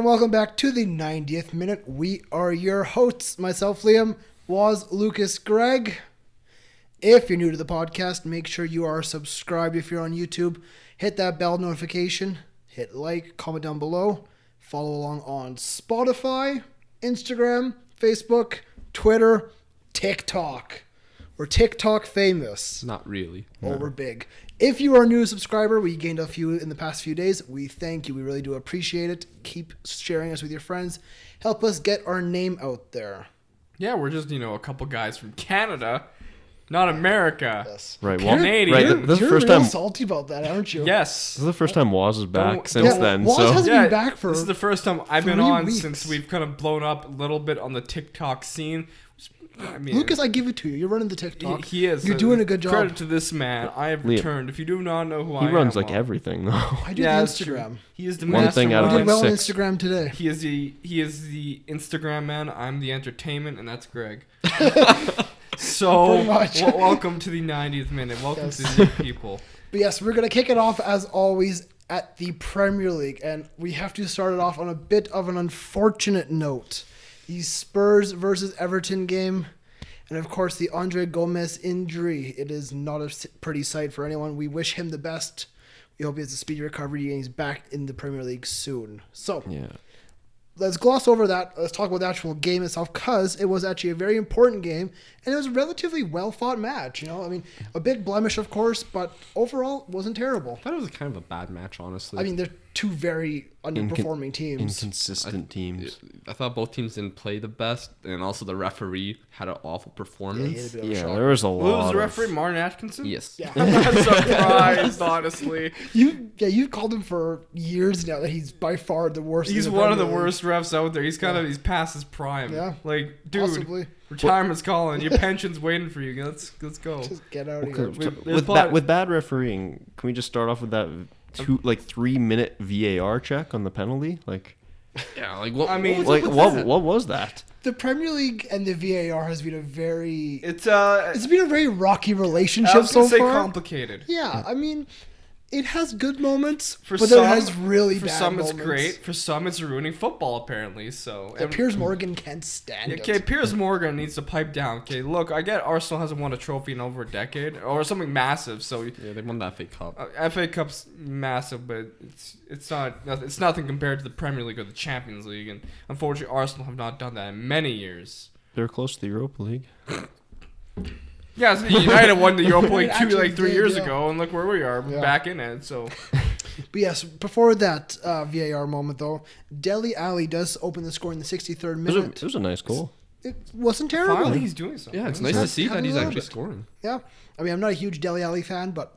welcome back to the 90th minute. We are your hosts, myself, Liam, Waz, Lucas, Greg. If you're new to the podcast, make sure you are subscribed if you're on YouTube. Hit that bell notification, hit like, comment down below, follow along on Spotify, Instagram, Facebook, Twitter, TikTok. We're TikTok famous. Not really. Oh, we're big. If you are a new subscriber, we gained a few in the past few days. We thank you. We really do appreciate it. Keep sharing us with your friends. Help us get our name out there. Yeah, we're just, a couple guys from Canada, not America. Yes. Right. Well, Canadian. Right. You're, This is the you're first real time. salty about that, aren't you? Yes. This is the first time Waz is back Don't- since yeah, then. Waz So hasn't been back for This is the first time I've been 3 on weeks. since we've kind of blown up a little bit on the TikTok scene. I mean, Lucas, I give it to you. You're running the TikTok. he is. You're doing a good job. Credit to this man. I have Liam. returned. If you do not know who I am, he runs like well, everything though. I do that's the true. Instagram. He is the One thing out of You mastermind. did well on 6. Instagram today. He is the Instagram man. I'm the entertainment, and that's Greg. So, Pretty much. welcome to the 90th minute. Welcome Yes. to the new people. But yes, we're going to kick it off as always at the Premier League. And we have to start it off on a bit of an unfortunate note. The Spurs versus Everton game. And of course, the Andre Gomes injury. It is not a pretty sight for anyone. We wish him the best. We hope he has a speedy recovery and he's back in the Premier League soon. So, Yeah. let's gloss over that. Let's talk about the actual game itself, because it was actually a very important game, and it was a relatively well-fought match. I mean, a big blemish, of course, but overall, it wasn't terrible. I thought it was kind of a bad match, honestly. I mean, they're two very underperforming teams. inconsistent teams. I thought both teams didn't play the best, and also the referee had an awful performance. Yeah, he had a bit of a Yeah, shock. there was a Who lot. was the of- referee? Martin Atkinson? Yes. Yeah. I'm not surprised, honestly. You've called him for years now that he's by far the worst. He's in the one of the Premier League. worst refs out there. He's he's past his prime. Yeah. Like, dude, Possibly. retirement's calling. Your pension's waiting for you. Let's go. Just get out of Okay, here. with bad refereeing, can we just start off with that 3-minute VAR check on the penalty? Like, Yeah, like what? I mean, what was like up with what that? what was that? The Premier League and the VAR has been a very It's been a very rocky I relationship was so gonna say far. complicated. Yeah, I mean, it has good moments, For but some, then it has really for bad some moments. it's great. For some, it's ruining football. Apparently, so. And Piers Morgan can't stand Okay, it. Piers Morgan needs to pipe down. Okay, look, I get Arsenal hasn't won a trophy in over a decade or something massive. So Yeah, they won that FA Cup. FA Cup's massive, but it's nothing compared to the Premier League or the Champions League. And unfortunately, Arsenal have not done that in many years. They're close to the Europa League. Yeah, so United won the Europa League Actually 3 did, years yeah. ago, and look where we are, Yeah. back in it. So But yes, before that VAR moment, though, Dele Alli does open the score in the 63rd It minute. was a nice goal. It wasn't terrible. finally, he's doing something. Yeah, it's He's nice had- to see had that a he's little actually bit. scoring. Yeah, I mean, I'm not a huge Dele Alli fan, but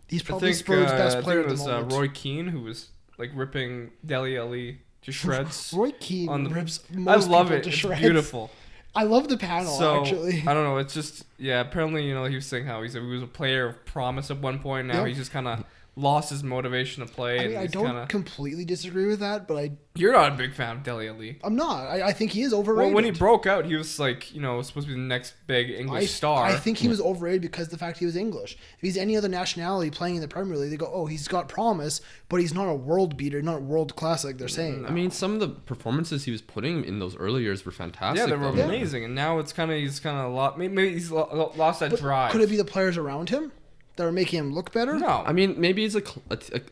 he's I probably think, Spurs' best I player think at it the was moment. Roy Keane who was like ripping Dele Alli to shreds. Roy Keane on the- rips I most love people it. to It's shreds. beautiful. I love the panel, So actually. I don't know. It's just apparently he was saying how he was a player of promise at one point. Now Yeah. he's just kind of lost his motivation to play. I and mean, I he's don't kinda, completely disagree with that, but You're not a big fan of Dele Alli. I'm not. I think he is Well, overrated. when he broke out, he was like supposed to be the next big English star. I think he was overrated because of the fact he was English. If he's any other nationality playing in the Premier League, they go, oh, he's got promise, but he's not a world beater, not world class like they're saying. I mean, some of the performances he was putting in those early years were fantastic. Yeah, they were though. amazing, and now he's kind of lost. Maybe he's lost that But drive. could it be the players around him that are making him look better? No, I mean, maybe it's a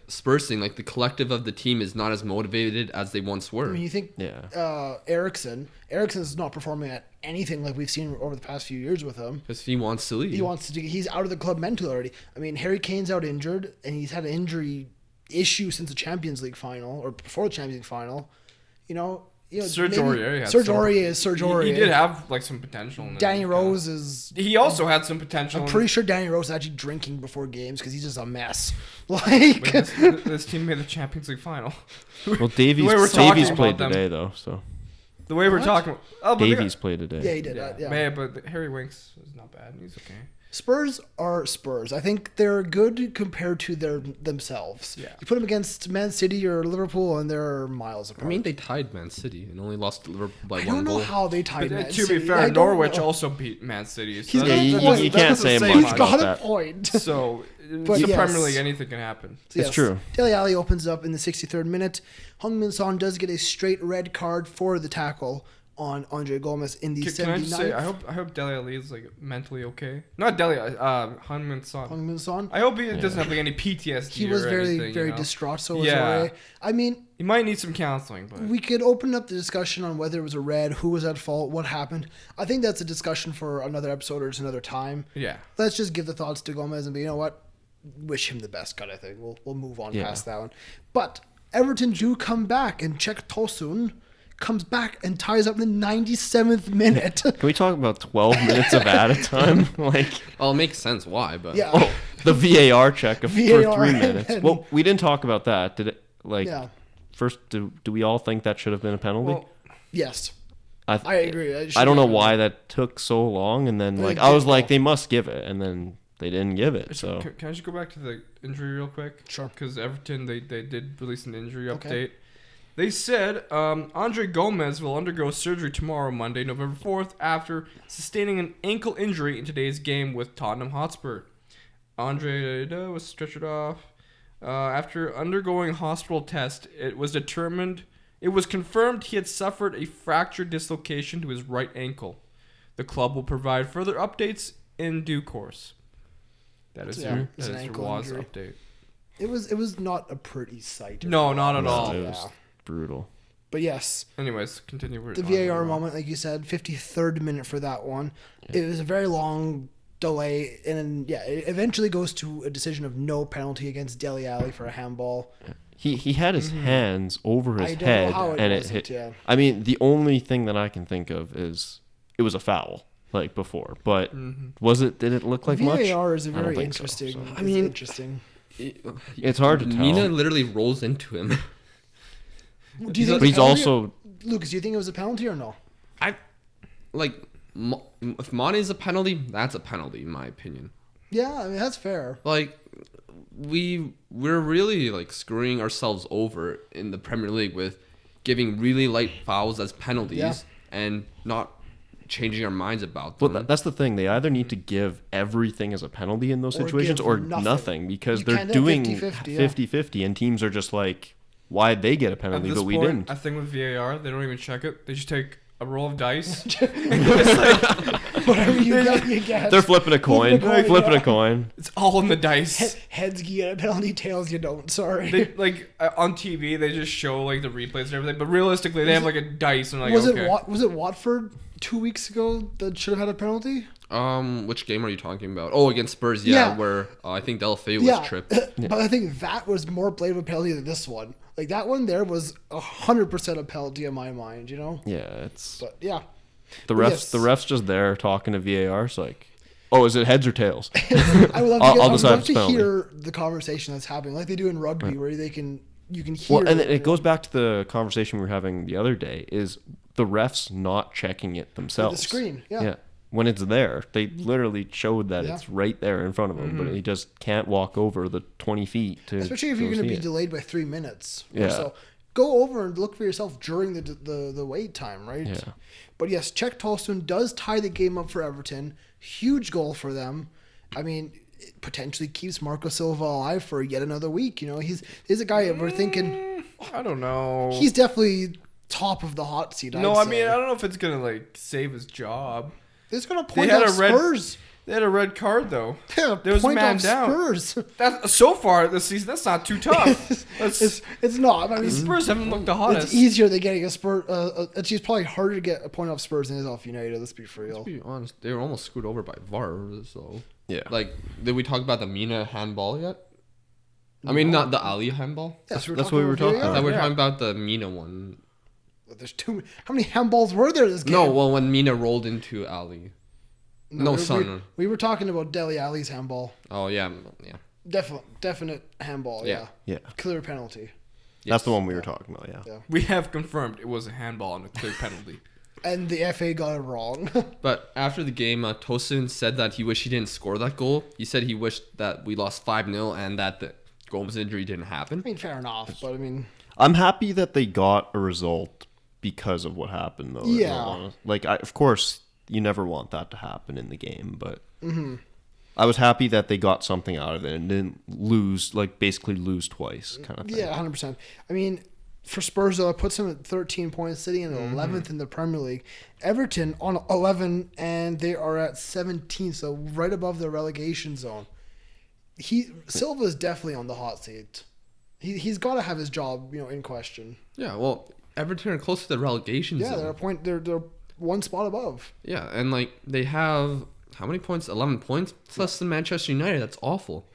Spurs thing. Like the collective of the team is not as motivated as they once were. I mean, you think Yeah. Eriksen's not performing at anything like we've seen over the past few years with him. Because he wants to leave. He's out of the club mentally already. I mean, Harry Kane's out injured, and he's had an injury issue since the Champions League final, or before the Champions League final. Serge maybe- Aurier. had Serge some- Aurier is Serge Aurier. He did have some potential. In Danny it. Rose is. He also had some potential. I'm in- pretty sure Danny Rose is actually drinking before games because he's just a mess. Like, Wait, this team made the Champions League final. Well, Davies way we're talking Davies about played them. today though, so The way we're What? talking. Oh, but they Davies played yeah, today. he did. got- Yeah. yeah, but Harry Winks is not bad. He's okay. Spurs are Spurs. I think they're good compared to themselves. Yeah. You put them against Man City or Liverpool, and they're miles apart. I mean, they tied Man City and only lost to Liverpool by I one don't know goal. how they tied But Man to City. be fair, I don't Norwich know. also beat Man City. So He's that- got Yeah, a you point. can't doesn't say say much He's much. about got a that. point. So But the yes. Premier League, anything can happen. So It's true. Dele Alli opens up in the 63rd minute. Heung-min Son does get a straight red card for the tackle on Andre Gomes in the Can I 79th. just say, I hope Dele Alli is like mentally okay. Not Dele, Heung-min Son. Heung-min Son. I hope he doesn't have like any PTSD. He was or very, anything, very you know? distraught. So was Yeah. Ore. I mean, He might need some counseling, but we could open up the discussion on whether it was a red, who was at fault, what happened. I think that's a discussion for another episode or just another time. yeah. Let's just give the thoughts to Gomez and be, you know what? Wish him the best kind of thing. We'll move on past that one. But Everton do come back, and Cech Tosun comes back and ties up in the 97th minute. Can we talk about 12 minutes of added time? Like, Well, it makes sense why, but Yeah. oh, the VAR check for VAR 3 minutes. and- Well, we didn't talk about that. Did it? Like, Yeah. first, do we all think that should have been a penalty? Well, Yes. I agree. It should I don't know be. why that took so long, and then They like I was did like, though. they must give it, and then they didn't give it. So can I just go back to the injury real quick? Sure. Because Everton, they did release an injury Okay. update. They said Andre Gomes will undergo surgery tomorrow, Monday, November 4th, after sustaining an ankle injury in today's game with Tottenham Hotspur. Andre was stretchered off. After undergoing hospital test, it was confirmed he had suffered a fracture dislocation to his right ankle. The club will provide further updates in due course. That is Yeah, your, it's that an is your ankle WAS injury. update. It was not a pretty sight. No, not at No, all. it Yeah. was brutal. But yes, Anyways, continue. the VAR moment, like you said, 53rd minute for that one. It was a very long delay, and then, it eventually goes to a decision of no penalty against Dele Alli for a handball. He had his hands over I his don't know head, how it and it wasn't, hit. yeah. I mean, the only thing that I can think of is it was a foul, like before. But was it? Did it look like much? VAR is a I don't very think so, interesting. so. I mean, interesting. It's hard to tell. Mina literally rolls into him. Do you think But it's he's a penalty also Lucas, do you think it was a penalty or no? If Mane's a penalty, that's a penalty in my opinion. Yeah, I mean that's fair. Like we're really like screwing ourselves over in the Premier League with giving really light fouls as penalties Yeah. and not changing our minds about Well, them. that's the thing. They either need to give everything as a penalty in those Or situations give or nothing. nothing because You they're can't have doing 50-50, yeah. 50-50 and teams are just like, why'd they get a At penalty this but we point, didn't? I think with VAR, they don't even check it. They just take a roll of dice. Whatever you get, you get. They're flipping a coin. Flipping yeah. a coin. It's all in the dice. Heads you get a penalty, tails you don't. Sorry. They on TV, they just show like the replays and everything, but realistically, they have like a dice and like was okay. it Watford 2 weeks ago that should have had a penalty? Which game are you talking about? Oh, against Spurs, Yeah. where I think Delafeu was tripped. But I think that was more blame of a penalty than this one. Like that one there was 100% a penalty in my mind, you know. Yeah, it's But yeah, the but refs. yes. The refs just there talking to VAR. It's like, oh, is it heads or tails? I would love to, I'll I would decide love it's to penalty. hear the conversation that's happening, like they do in rugby, where you can hear. Well, and it goes back to the conversation we were having the other day. Is the refs not checking it themselves? the screen, yeah. When it's there, they literally showed that Yeah. it's right there in front of them, but he just can't walk over the 20 feet to. Especially if you're go going to see be it. delayed by 3 minutes. Yeah. So go over and look for yourself during the wait time, right? Yeah. But yes, Cech Tosun does tie the game up for Everton. Huge goal for them. I mean, it potentially keeps Marco Silva alive for yet another week. You know, he's a guy that we're thinking I don't know. he's definitely top of the hot seat. no, I'd I mean say. I don't know if it's gonna like save his job. It's going to point had out a red- Spurs. They had a red card though. Yeah, There was a point man out down. Spurs. That so far this season, that's not too tough. It's not. I mean, Spurs haven't looked the hottest. it's easier than getting a Spurs. It's probably harder to get a point off Spurs than it is off United. Let's be for real. To be honest, they were almost screwed over by VAR. So Yeah. like, did we talk about the Mina handball yet? I mean, not the Ali handball. Yes, That's what we were talking I VAR. thought we were Yeah. talking about the Mina one. There's too many. How many handballs were there this game? No, well, when Mina rolled into Ali. No, son. We were talking about Dele Alli's handball. Oh yeah. Definite handball. Yeah. Yeah. Clear penalty. That's the one we were talking about. Yeah. We have confirmed it was a handball and a clear penalty. And the FA got it wrong. But after the game, Tosun said that he wished he didn't score that goal. He said he wished that we lost 5-0 and that the Gomes injury didn't happen. I mean, fair enough, but I mean, I'm happy that they got a result because of what happened, though. Yeah. Like, of course, you never want that to happen in the game, but I was happy that they got something out of it and didn't lose, like basically lose twice kind of thing. Yeah, 100%. I mean, for Spurs, though, it puts them at 13 points, sitting in 11th in the Premier League. Everton on 11, and they are at 17, so right above the relegation zone. Silva is definitely on the hot seat. He's got to have his job, in question. Yeah, well, Everton are close to the relegation zone. Yeah, they're one spot above. Yeah, and like they have how many points? 11 points. It's less than Manchester United. That's awful.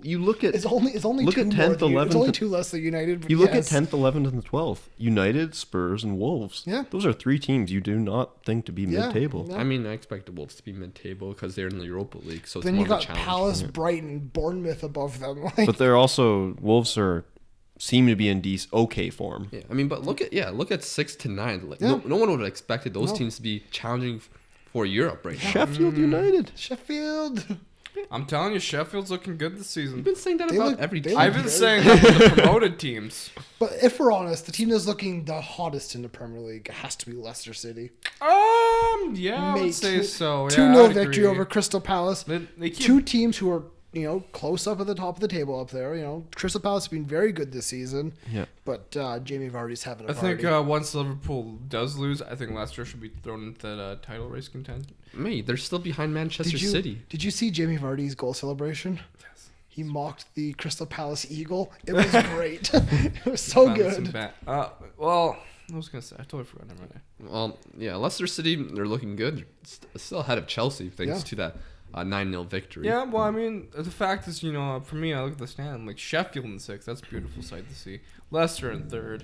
You look at It's only look two at more 10th, than 11th. It's only two less than United. But You look yes. at 10th, 11th, and 12th. United, Spurs, and Wolves. Yeah. Those are three teams you do not think to be mid-table. Yeah. I mean, I expect the Wolves to be mid-table because they're in the Europa League, so it's Then more you of a got challenge. Palace, Brighton, Bournemouth above them. But they're also Wolves seem to be in okay form. Yeah, I mean, but look at 6 to 9. Like, Yeah. no one would have expected those No. teams to be challenging for Europe right now. Sheffield United. Sheffield. I'm telling you, Sheffield's looking good this season. You've been saying that They about look- every they team. look- I've been saying that for the promoted teams. But if we're honest, the team that's looking the hottest in the Premier League has to be Leicester City. Yeah, I would Mate, say so. 2-0 victory over Crystal Palace. They keep, Two teams who are, close up at the top of the table up there. Crystal Palace has been very good this season. Yeah. But Jamie Vardy's having a I think party. once Liverpool does lose, I think Leicester should be thrown into that title race contention. Mate, they're still behind Manchester City. Did you see Jamie Vardy's goal celebration? Yes. He mocked the Crystal Palace Eagle. It was great. It was so good. Well, I was gonna say I totally forgot. Never mind. Well, yeah, Leicester City, they're looking good. Still ahead of Chelsea thanks Yeah. to that 9-0 victory. Yeah, well, I mean, the fact is, for me, I look at the stand like Sheffield in 6th. That's a beautiful sight to see. Leicester in 3rd.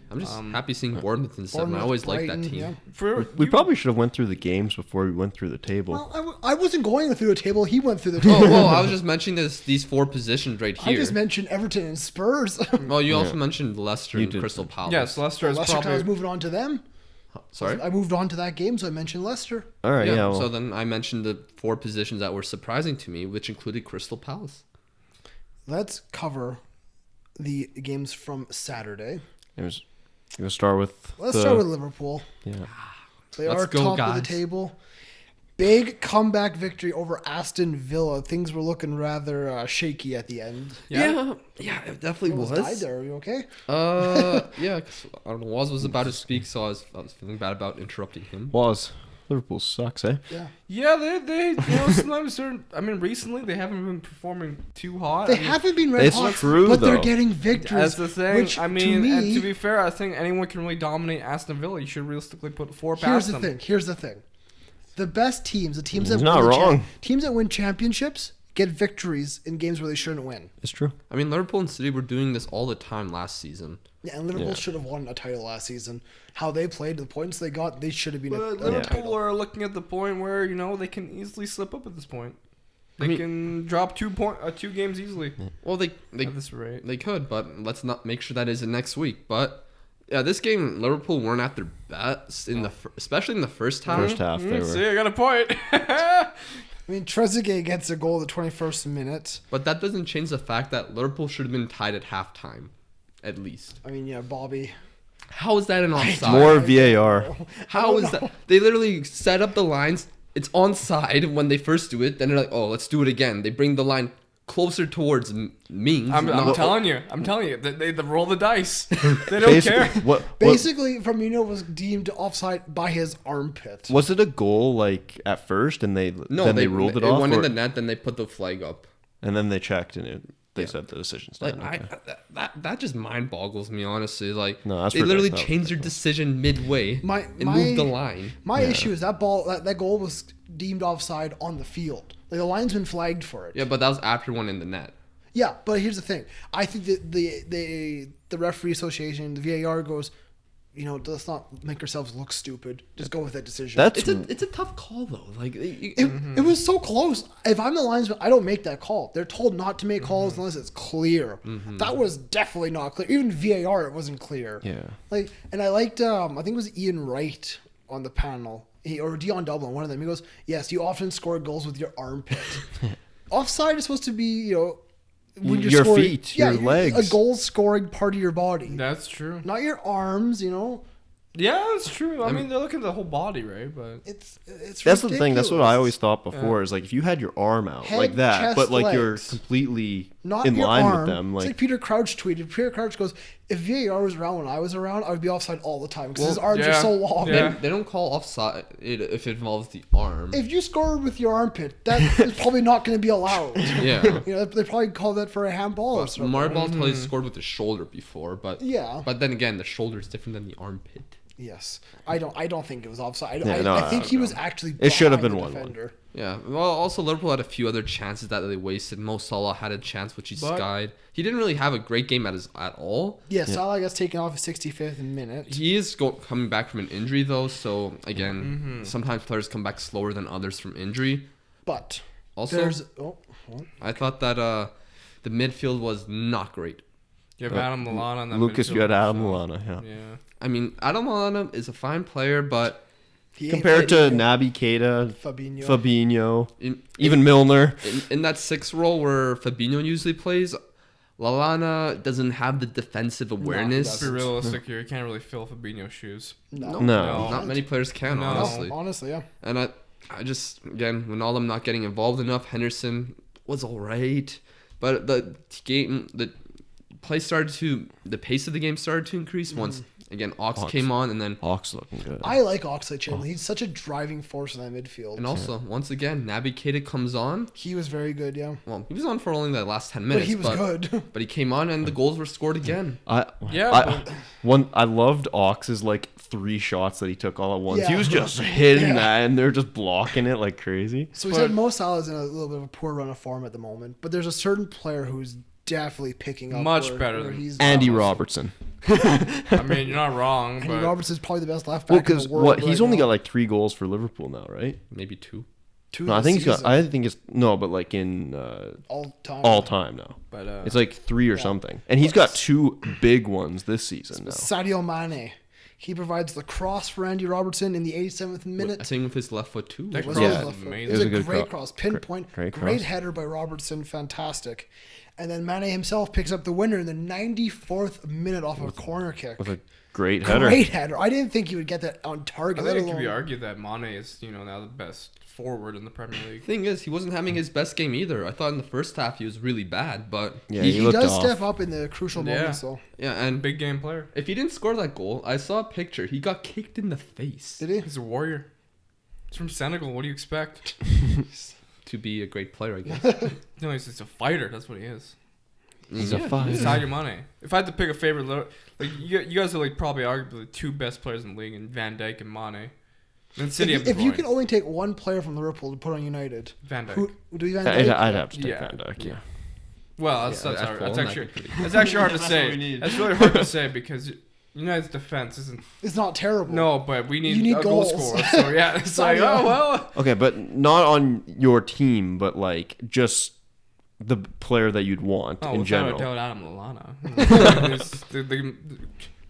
I'm just happy seeing Bournemouth in 7th. I Bournemouth, always like that Brighton, team. yeah. We probably should have went through the games before we went through the table. Well, I wasn't going through the table. He went through the table. Oh, well, I was just mentioning these 4 positions right I here. just mentioned Everton and Spurs. Well, you also mentioned Leicester You and did. Crystal Palace. Yes, Leicester is Leicester, I was probably. moving on to them. Sorry? I moved on to that game, so I mentioned Leicester. All right, yeah. So then I mentioned the 4 positions that were surprising to me, which included Crystal Palace. Let's cover the games from Saturday. We'll start with. Let's start with Liverpool. Yeah. They Let's are go, top of guys. the table. Big comeback victory over Aston Villa. Things were looking rather shaky at the end. Yeah, it definitely Almost was. died there. Are you okay? Yeah, 'cause, I don't know. Waz was about to speak, so I was feeling bad about interrupting him. Liverpool sucks, eh? Yeah. Yeah, they sometimes recently they haven't been performing too hot. They haven't been red It's hot, true, but they're though. getting victories. That's the thing. Which, I mean, and to be fair, I think anyone can really dominate Aston Villa. You should realistically put 4 past them. Here's the thing. The best teams, the teams He's that not win wrong. teams that win championships get victories in games where they shouldn't win. It's true. I mean, Liverpool and City were doing this all the time last season. Yeah, and Liverpool Yeah. should have won a title last season. How they played, the points they got, they should have been But a Liverpool title. are looking at the point where they can easily slip up at this point. They can drop 2 games easily Well, they at this rate. they could, but let's not make sure that is next week. But yeah, this game Liverpool weren't at their best especially in the first half. First half, they were. See, I got a point. I mean, Trezeguet gets a goal at the 21st minute. But that doesn't change the fact that Liverpool should have been tied at halftime, at least. I mean, yeah, Bobby. How is that an offside? More VAR. How is that? They literally set up the lines. It's onside when they first do it. Then they're like, oh, let's do it again. They bring the line closer towards Mings. I'm not- telling you, they roll the dice. They don't Basically, care. what Basically, Firmino was deemed offside by his armpit. was it a goal like at first, and they ruled it off, went in or- the net. Then they put the flag up. and then they checked and they said the decision Like stand. Okay. that just mind boggles me, honestly. Like No, that's they literally ridiculous. changed their decision midway and moved the line. My issue is that goal was deemed offside on the field. Like the linesman flagged for it. Yeah, but that was after one in the net. Yeah, but here's the thing. I think that the referee association, the VAR goes, let's not make ourselves look stupid. Just go with that decision. It's a tough call though. Like It was so close. If I'm the linesman, I don't make that call. They're told not to make calls unless it's clear. That was definitely not clear. Even VAR, it wasn't clear. Yeah. And I liked, I think it was Ian Wright on the panel, or Dion Dublin, one of them. He goes, "Yes, you often score goals with your armpit. Offside is supposed to be, when you're Your scoring, feet, your legs. a goal scoring part of your body, That's true. not your arms. Yeah, that's true. I mean, they're looking at the whole body, right? But It's That's the thing. That's what I ridiculous. always thought before. Is like if you had your arm out Head, like that, chest, but like you're legs. completely Not in your line arm. with them. It's Like like Peter Crouch tweeted. Peter Crouch goes, "If VAR was around when I was around, I would be offside all the time because his arms are yeah. so long." Yeah. They don't call offside if it involves the arm. If you score with your armpit, that is probably not going to be allowed. Yeah. You know, they probably call that for a handball or something. Marball probably scored with the shoulder before, but Yeah. But then again, the shoulder is different than the armpit. Yes, I don't think it was offside. Yeah, I, no, I think I he don't was know. actually. It should have behind been the 1-1. defender. Yeah. Well, also Liverpool had a few other chances that they wasted. Mo Salah had a chance which he But- skied. He didn't really have a great game at all. Yeah, Salah gets taken off at 65th minute. He is coming back from an injury though, so again, sometimes players come back slower than others from injury. But Also, there's what? I thought that the midfield was not great. you have Adam Lallana on that Lucas, you midfield, had Adam so- Lallana. Yeah. Yeah. I mean, Adam Lallana is a fine player, but He ain't Compared to Fabinho. Naby Keita, Fabinho. Fabinho, in, even Milner. in that 6 role where Fabinho usually plays, Lallana doesn't have the defensive awareness. Let's be realistic here. You can't really fill Fabinho's shoes. No. No. Not many players can, No. honestly. No, honestly, yeah. And I just, again, Ronaldo not getting involved enough. Henderson was all right. But the pace of the game started to increase once, again, Ox came on. And then, Hawks looking good. I like Oxlade-Chamberlain. He's such a driving force in that midfield. and also, once again, Naby Keita comes on. He was very good, yeah. Well, he was on for only the last 10 But minutes. he was good. But he came on and the goals were scored again. Yeah, I loved Ox's like 3 shots that he took all at once. He Yeah. was just hitting Yeah. that, and they're just blocking it like crazy. So we said Mo Salah's in a little bit of a poor run of form at the moment, but there's a certain player who's definitely picking up. Much where- better where than he's Andy at. Robertson. I mean, you're not wrong, Andy but Robertson's probably the best left Well, back in because the world. he's right only now. got like 3 goals for Liverpool now, right? Maybe 2. Two No, I this think he's got. season, I think it's no, but like in all time. now. but It's like 3 or something, and he's got 2 big ones this season now. Sadio Mane. He provides the cross for Andy Robertson in the 87th I minute. think with his left foot too. That Was cross Yeah. his was left foot. amazing. It was a good great cro- cross. Pinpoint. great Great cross. header by Robertson. Fantastic. And then Mane himself picks up the winner in the 94th minute off a corner kick. With a great header. Great header. I didn't think he would get that on target. I let think it could be alone- argued that Mane is, now the best forward in the Premier League. Thing is, he wasn't having his best game either. I thought in the first half he was really bad, but Yeah, he he looked does off. step up in the crucial Yeah. moments, though. yeah, and Big game player. if he didn't score that goal, I saw a picture. He got kicked in the face Did he? He's a warrior. He's from Senegal. What do you expect? to be a great player, I guess. No, he's a fighter. That's what he is. He's Yeah. a fighter. He's Sadio Mane. If I had to pick a favorite, like you guys are like probably arguably the 2 best players in the league, in Van Dijk and Mane. And City have De If you Bruyne. can only take one player from Liverpool to put on United, Van Dijk. who do you Van I'd Dijk? have to take Yeah. Van Dijk. Yeah. Well, that's, Yeah, that's, that's hard. cool. That's That actually could be pretty that's actually hard to That's what we say. need. That's really hard to say because United's defense isn't. It's not terrible. No, but we need, You need a goal goals. scorer. So yeah, it's like Sadio. oh well. Okay, but not on your team, but like just the player that you'd want Oh, in without general. a doubt, Adam Lallana. He's the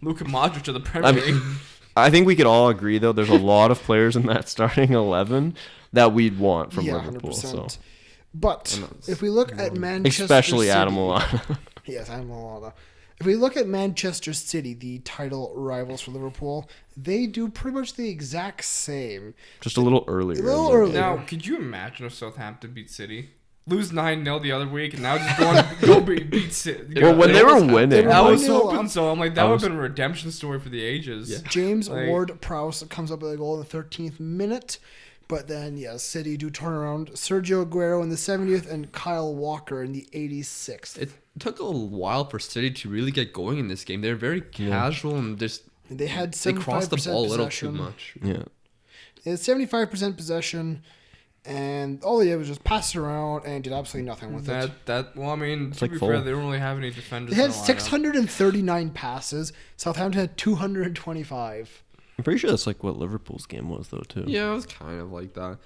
Luka Modric of the Premier I League. mean, I think we could all agree though. There's a lot of players in that starting 11 that we'd want from Yeah, Liverpool. 100%. So But if we look at Manchester especially City, Adam Lallana. Yes, Adam Lallana. If we look at Manchester City, the title rivals for Liverpool, they do pretty much the exact same. Just a little earlier. A little in the early. game. Now, could you imagine if Southampton beat City? Lose 9-0 the other week, and now just go beat City. Well, when they were winning, They were I like- was 1-0 hoping up. so. I'm like, that I would was- have been a redemption story for the ages. Yeah. James Like- Ward-Prowse comes up with a goal in the 13th minute. But then, yes, City do turn around. Sergio Aguero in the 70th and Kyle Walker in the 86th. It took a while for City to really get going in this game. They're very casual and just They had they 75% crossed the ball a little too possession. much. Yeah. They had 75% possession, and all they did was just pass it around and did absolutely nothing with it. Well, I mean, to like be fair, full. they don't really have any defenders. They had in the lineup. 639 passes. Southampton had 225. I'm pretty sure that's like what Liverpool's game was though too. Yeah, it was kind of like that.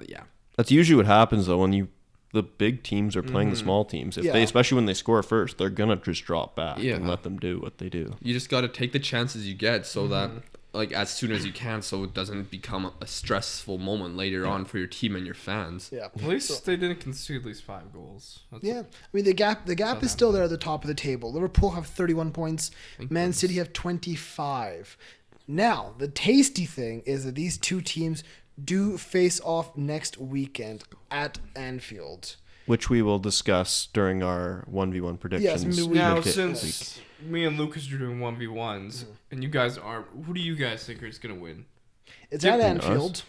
Yeah. That's usually what happens though when the big teams are playing the small teams. If Yeah. they, especially when they score first, they're gonna just drop back Yeah. and let them do what they do. You just got to take the chances you get so that like as soon as you can, so it doesn't become a stressful moment later on for your team and your fans. Yeah. At least they didn't concede at least 5 goals. Yeah, I mean the gap is still there at the top of the table. Liverpool have 31 points. Man City have 25. Now the tasty thing is that these two teams do face off next weekend at Anfield. Which we will discuss during our 1v1 predictions. Now, since me and Lucas are doing 1v1s, and you guys aren't, who do you guys think is going to win? It's at Anfield.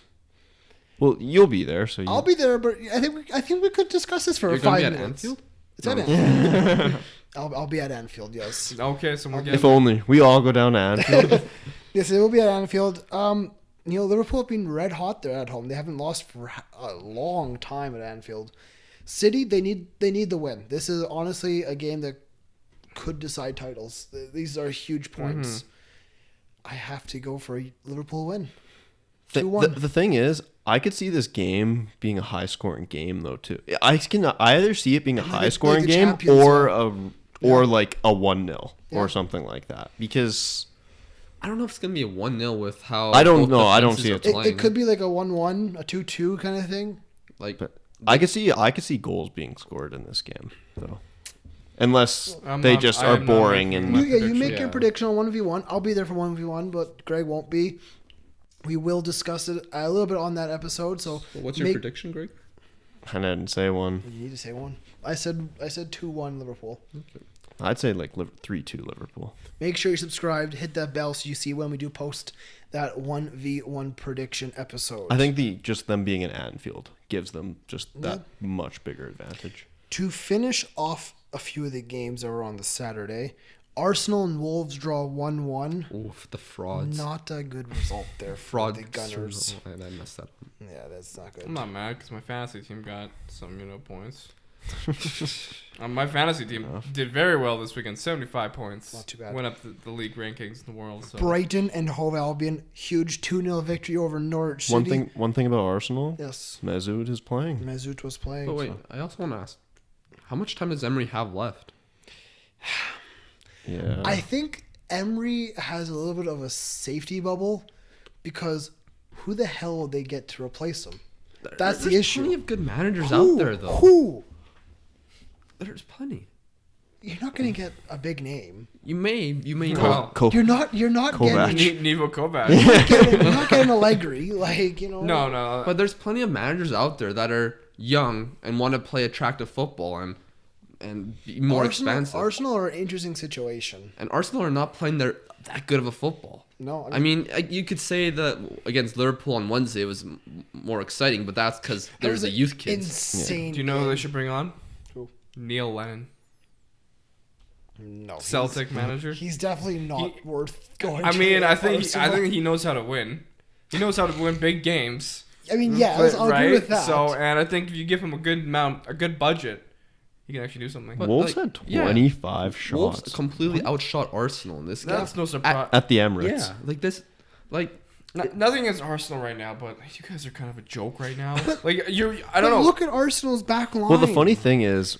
Well, you'll be there, so I'll be there, but I think we could discuss this for You're 5 gonna be minutes. at Anfield? It's at Anfield. I'll be at Anfield, yes. Okay, so we're if only we all go down to Anfield. Yes, it will be at Anfield. Liverpool have been red hot there at home. They haven't lost for a long time at Anfield. City, they need the win. This is honestly a game that could decide titles. These are huge points. I have to go for a Liverpool win. 2-1. The thing is, I could see this game being a high-scoring game, though, too. I can either see it being a high-scoring game or like a 1-0 or something like that. Because I don't know if it's gonna be a 1-0 with how I don't know. both I don't defenses see are it. playing. It could be like a 1-1, a 2-2 kind of thing. Like I could see goals being scored in this game, though. Unless I'm they not- just I are am not boring making and my You make your prediction. prediction on 1v1. I'll be there for 1v1, but Greg won't be. We will discuss it a little bit on that episode. So what's your prediction, Greg? I didn't say one. You need to say one. I said 2-1 Liverpool. I'd say like 3-2 Liverpool. Make sure you're subscribed. Hit that bell so you see when we do post that 1v1 prediction episode. I think just them being in Anfield gives them just that much bigger advantage. To finish off a few of the games that were on the Saturday, Arsenal and Wolves draw 1-1. Oof, the frauds. Not a good result there for the Gunners. I messed that up. Yeah, that's not good. I'm not mad because my fantasy team got some, points. My fantasy team did very well this weekend. 75 points. Not too bad. Went up the league rankings in the world. So. Brighton and Hove Albion, huge 2-0 victory over Norwich City. One thing about Arsenal, Yes, Mesut is playing. Mesut was playing. But wait, I also want to ask, how much time does Emery have left? Yeah. I think Emery has a little bit of a safety bubble because who the hell will they get to replace him? That's the There's issue. plenty of good managers out there, though. Who? There's plenty. You're not going to get a big name. You may Well, not. You're not Kovac. getting. Niko Kovac. You're not getting Allegri, No. But there's plenty of managers out there that are young and want to play attractive football and be more expansive. Arsenal are an interesting situation. And Arsenal are not playing that good of a football. No, I mean, you could say that against Liverpool on Wednesday it was more exciting, but that's because there's the youth kids. Insane. Do you know who they should bring on? Who? Neil Lennon, No, Celtic manager. He's definitely not worth going. I mean, to I think Arsenal. he knows how to win. He knows how to win big games. I mean, yeah, I'll agree with that. So, and I think if you give him a good budget, he can actually do something. But, Wolves like, had yeah. 25 shots. Wolves completely outshot Arsenal in this game. That's no surprise. At the Emirates. Yeah, like this, like Nothing against Arsenal right now, but you guys are kind of a joke right now. Like I don't know. Look at Arsenal's back line. Well, the funny thing is,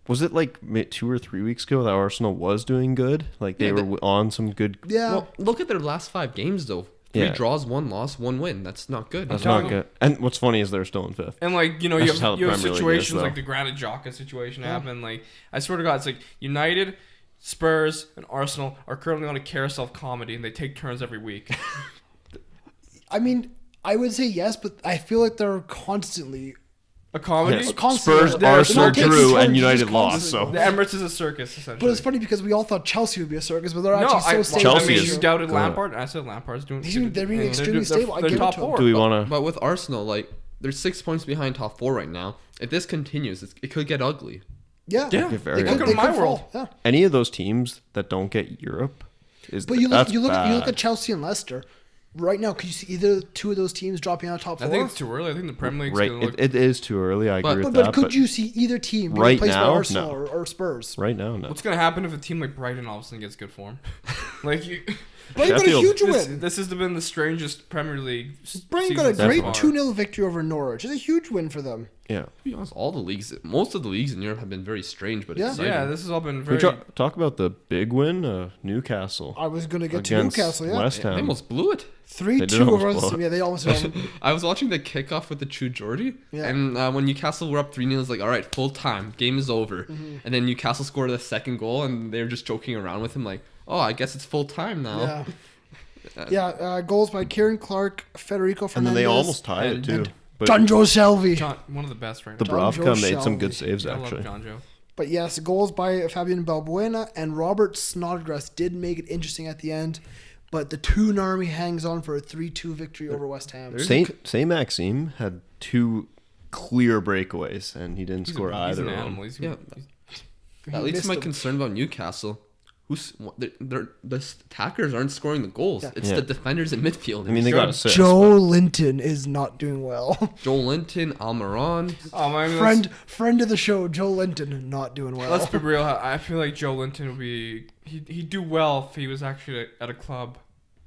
was it like 2 or 3 weeks ago that Arsenal was doing good? Like they were on some good. Yeah. well, look at their last 5 games though. 3 Yeah. draws, 1 loss, 1 win. That's not good. That's telling not you. good. And what's funny is they're still in 5th. And like you That's have just how the Premier League situations is, like though. the Granit Xhaka situation happened. Like I swear to God, it's like United, Spurs, and Arsenal are currently on a carousel of comedy, and they take turns every week. I mean, I would say yes, but I feel like they're constantly. A comedy. Yes. Constantly- Spurs, they're Arsenal not taking drew, turns, and they're United just lost. So constantly- The Emirates is a circus, essentially. But it's funny because we all thought Chelsea would be a circus, but they're No, actually so stable. Chelsea I mean, is you doubted good. Lampard. I said Lampard's doing. They're being extremely stable. I They're give it top to 'em. 4. do we want to? But with Arsenal, like they're 6 points behind top 4 right now. If this continues, it could get ugly. Yeah. Yeah. Get very They could, Look they at my could world. fall. Yeah. Any of those teams that don't get Europe is. But you that's look bad. at Chelsea and Leicester. Right now, could you see either two of those teams dropping out of top 4? I think it's too early. I think the Premier League's Right, gonna look. it is too early. I agree with But that. could you see either team be Right replaced by now, Arsenal no. or Spurs? Right now, no. What's gonna happen if a team like Brighton all of a sudden gets good form? Like you, Brighton got a Sheffield. huge win. This has been the strangest Premier League. Brighton got a season great so far. 2-0 victory over Norwich. It's a huge win for them. Yeah. To be honest, most of the leagues in Europe have been very strange, but Yeah. exciting. Yeah, this has all been We very. talk about the big win, Newcastle. I was going to get to Against Newcastle, yeah. West They Ham. almost blew it. 3-2 almost over us. blow it. Yeah, they almost did. I was watching the kickoff with the True Geordie, Yeah. and when Newcastle were up 3-0, it's like, all right, full time, game is over. Mm-hmm. And then Newcastle scored the second goal, and they were just joking around with him, like, oh, I guess it's full time now. Yeah. Goals by Kieran Clark, Federico And Fernandez. then they almost tied it and- too. But John Joe Shelby. One of the best right the now. John Bravka Joe made some good Shelby. saves I love actually. John Joe. But yes, goals by Fabian Balbuena and Robert Snodgrass did make it interesting at the end. But the Toon Army hangs on for a 3-2 victory over West Ham. Saint Maxime had 2 clear breakaways, and he didn't score He's either an of them. animal. He's, Yeah. He That leads missed to my them. concern about Newcastle. The attackers aren't scoring the goals. Yeah. It's Yeah. the defenders in midfield. I mean, they got assists. Joe Linton is not doing well. Joel Linton, Almiron. Oh my friend of the show, Joe Linton, not doing well. Let's be real. I feel like Joe Linton would be. He'd do well if he was actually at a club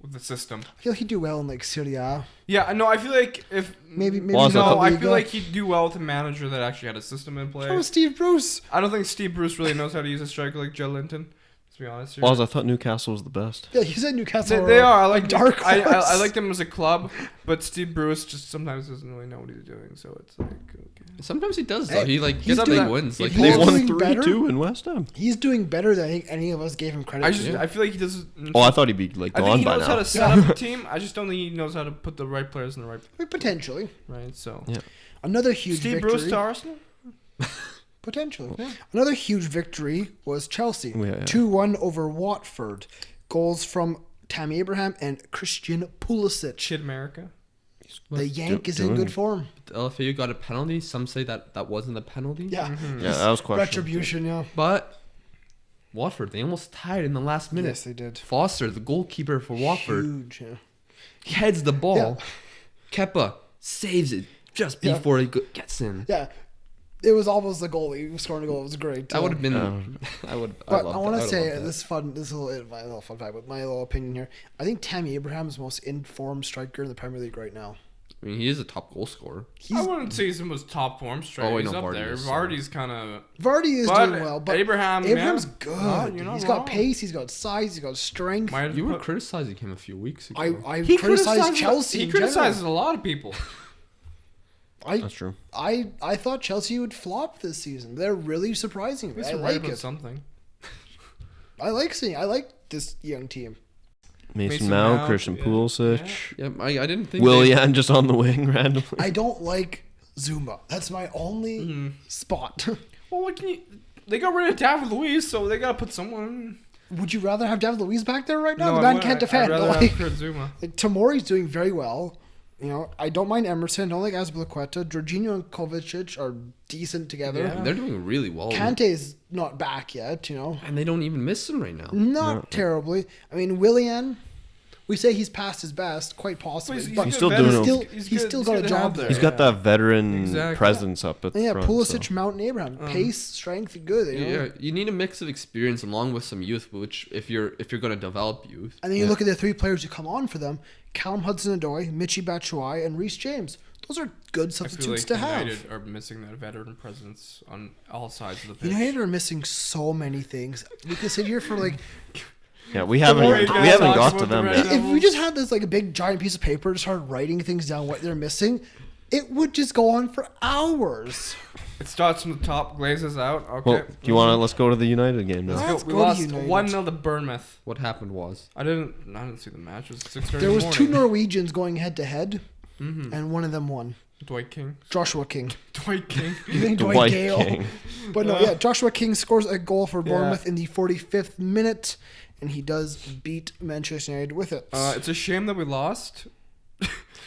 with the system. I feel he'd do well in like Serie A. Yeah, no, I feel like if Maybe Well, no, not I Liga. feel like he'd do well with a manager that actually had a system in play. So was Steve Bruce. I don't think Steve Bruce really knows how to use a striker like Joe Linton. To be honest, here. Well, I thought Newcastle was the best. Yeah, you said Newcastle. They are. I like dark I horse. like them as a club, but Steve Bruce just sometimes doesn't really know what he's doing. So it's like, okay. Sometimes he does though. Hey, He like he's gets doing- big wins. Like he's They doing won better. 3-2 in West Ham. He's doing better than I think any of us gave him credit. I feel like he does. Oh, I thought he'd be like I think gone he by knows how now. to set up a team. I just don't think he knows how to put the right players in the right. Potentially. Right. So Yeah. Another huge Steve victory. Bruce to Arsenal. Potentially. Another huge victory was Chelsea. Yeah. 2-1 over Watford. Goals from Tammy Abraham and Christian Pulisic. Shit, America. The Yank is in doing- good form. the LFA got a penalty. Some say that wasn't a penalty. Yeah. Yeah, that was questionable. Retribution, yeah. But Watford, they almost tied in the last minute. Yes, they did. Foster, the goalkeeper for Watford, Huge, yeah. heads the ball. Yeah. Kepa saves it just Yeah. before he gets in. Yeah. It was almost the goalie scoring a goal. It was great. That would have been. I But love I want that. to say love that. this is fun. This is my little fun fact, but my little opinion here. I think Tammy Abraham is the most informed striker in the Premier League right now. I mean, he is a top goal scorer. I wouldn't say he's the most top form striker. Oh, wait, He's no, up Vardy there. is, Vardy's kind of. Vardy is But doing well, but Abraham's Abraham's yeah. good. No, you're not He's wrong. got pace. He's got size. He's got strength. You were criticizing him a few weeks ago. I He criticized Chelsea. He in general. criticizes a lot of people. That's true. I thought Chelsea would flop this season. They're really surprising me. He's I right like about it. something. I like this young team. Mason Mason Mount, Mount, Christian yeah. Pulisic, Yeah, I didn't think. Willian just on the wing randomly. I don't like Zuma. That's my only spot. Well, what can you? They got rid of David Luiz, so they gotta put someone. Would you rather have David Luiz back there right now? No, The I man would- can't I'd defend. rather Like, have Kurt Zuma. Tomori's doing very well. You know, I don't mind Emerson. Don't like Azpilicueta. Jorginho and Kovacic are decent together. Yeah. They're doing really well. Kante's not back yet. You know, And they don't even miss him right now. not terribly. I mean, Willian. We say he's past his best, quite possibly. He's but He's still good doing veteran. okay. He's still got a good to job have there. He's got that veteran Exactly. presence up at the yeah, front. Pulisic, so. Mount, and Abraham. Pace, strength, good. You know? Yeah, you need a mix of experience along with some youth, which if you're going to develop youth. And then you look at the three players who come on for them: Callum Hudson-Odoi, Michy Batshuayi, and Reece James. Those are good I feel substitutes like to have. United are missing that veteran presence on all sides of the pitch. United are missing so many things. We could sit here for like Yeah, we haven't more you we guys haven't talk got about to the them Red yet. Devils. if we just had this like a big giant piece of paper and started writing things down what they're missing, it would just go on for hours. It starts from the top, glazes out. Okay. Well, do you want to let's go to the United game now? Let's We go to lost United. 1-0 to Bournemouth. What happened was I didn't see the match. It was 6:30 There in was the two morning. Norwegians going head to head, Mm-hmm. and one of them won. Dwight King. Joshua King. Dwight King. You think Dwight Dwight Gale? King. But no, yeah, Joshua King scores a goal for Yeah. Bournemouth in the 45th minute, and he does beat Manchester United with it. It's a shame that we lost.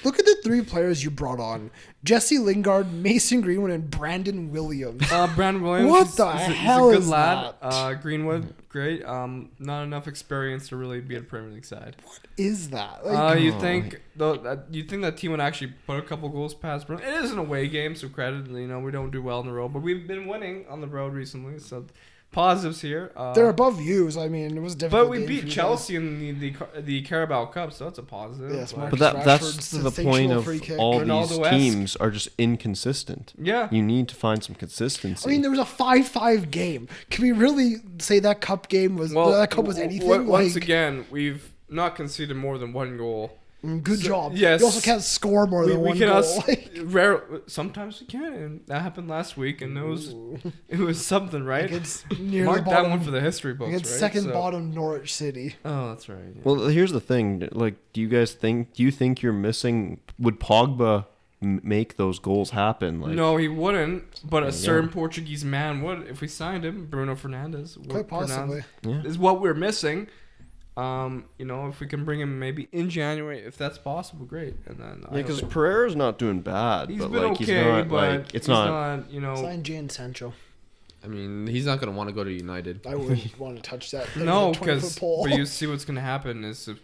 Look at the three players you brought on: Jesse Lingard, Mason Greenwood, and Brandon Williams. Brandon Williams. What is- the is a- hell he's a good is lad. that? Greenwood, great. Not enough experience to really be a Premier League side. Is that? Like, You think that team would actually put a couple goals past Brentford? It is an away game, so credit. You know, we don't do well on the road, but we've been winning on the road recently, so positives here. They're above you, so I mean, it was a difficult. But we game beat for you Chelsea in the Carabao Cup, so that's a positive. Yes, but- Marcus But that's Rashford's the point sensational of free kick. all these Ronaldo-esque. teams are just inconsistent. Yeah. You need to find some consistency. I mean, there was a 5-5 game. Can we really say that cup game was that cup was anything? Once Like, again, we've not conceded more than one goal. good job. yes. You also can't score more than one cannot goal. sometimes we can, and that happened last week, and it was something, right? Against near Mark the that bottom, one for the history books, against right? second So- bottom Norwich City. Oh, that's right. Yeah. Well, here's the thing. Like, do you think you're missing? Would Pogba make those goals happen? Like, No, he wouldn't, but a Yeah. certain Portuguese man would if we signed him. Bruno Fernandes. Quite possibly. Yeah. Is what we're missing. If we can bring him maybe in January, if that's possible, great. And then Yeah, because Pereira's not doing bad, he's but been like okay, he's not but like it's he's not. Sign Jadon Sancho. I mean, he's not gonna want to go to United. I wouldn't want to touch that. No, 20-foot because pole. but you see what's going to happen is if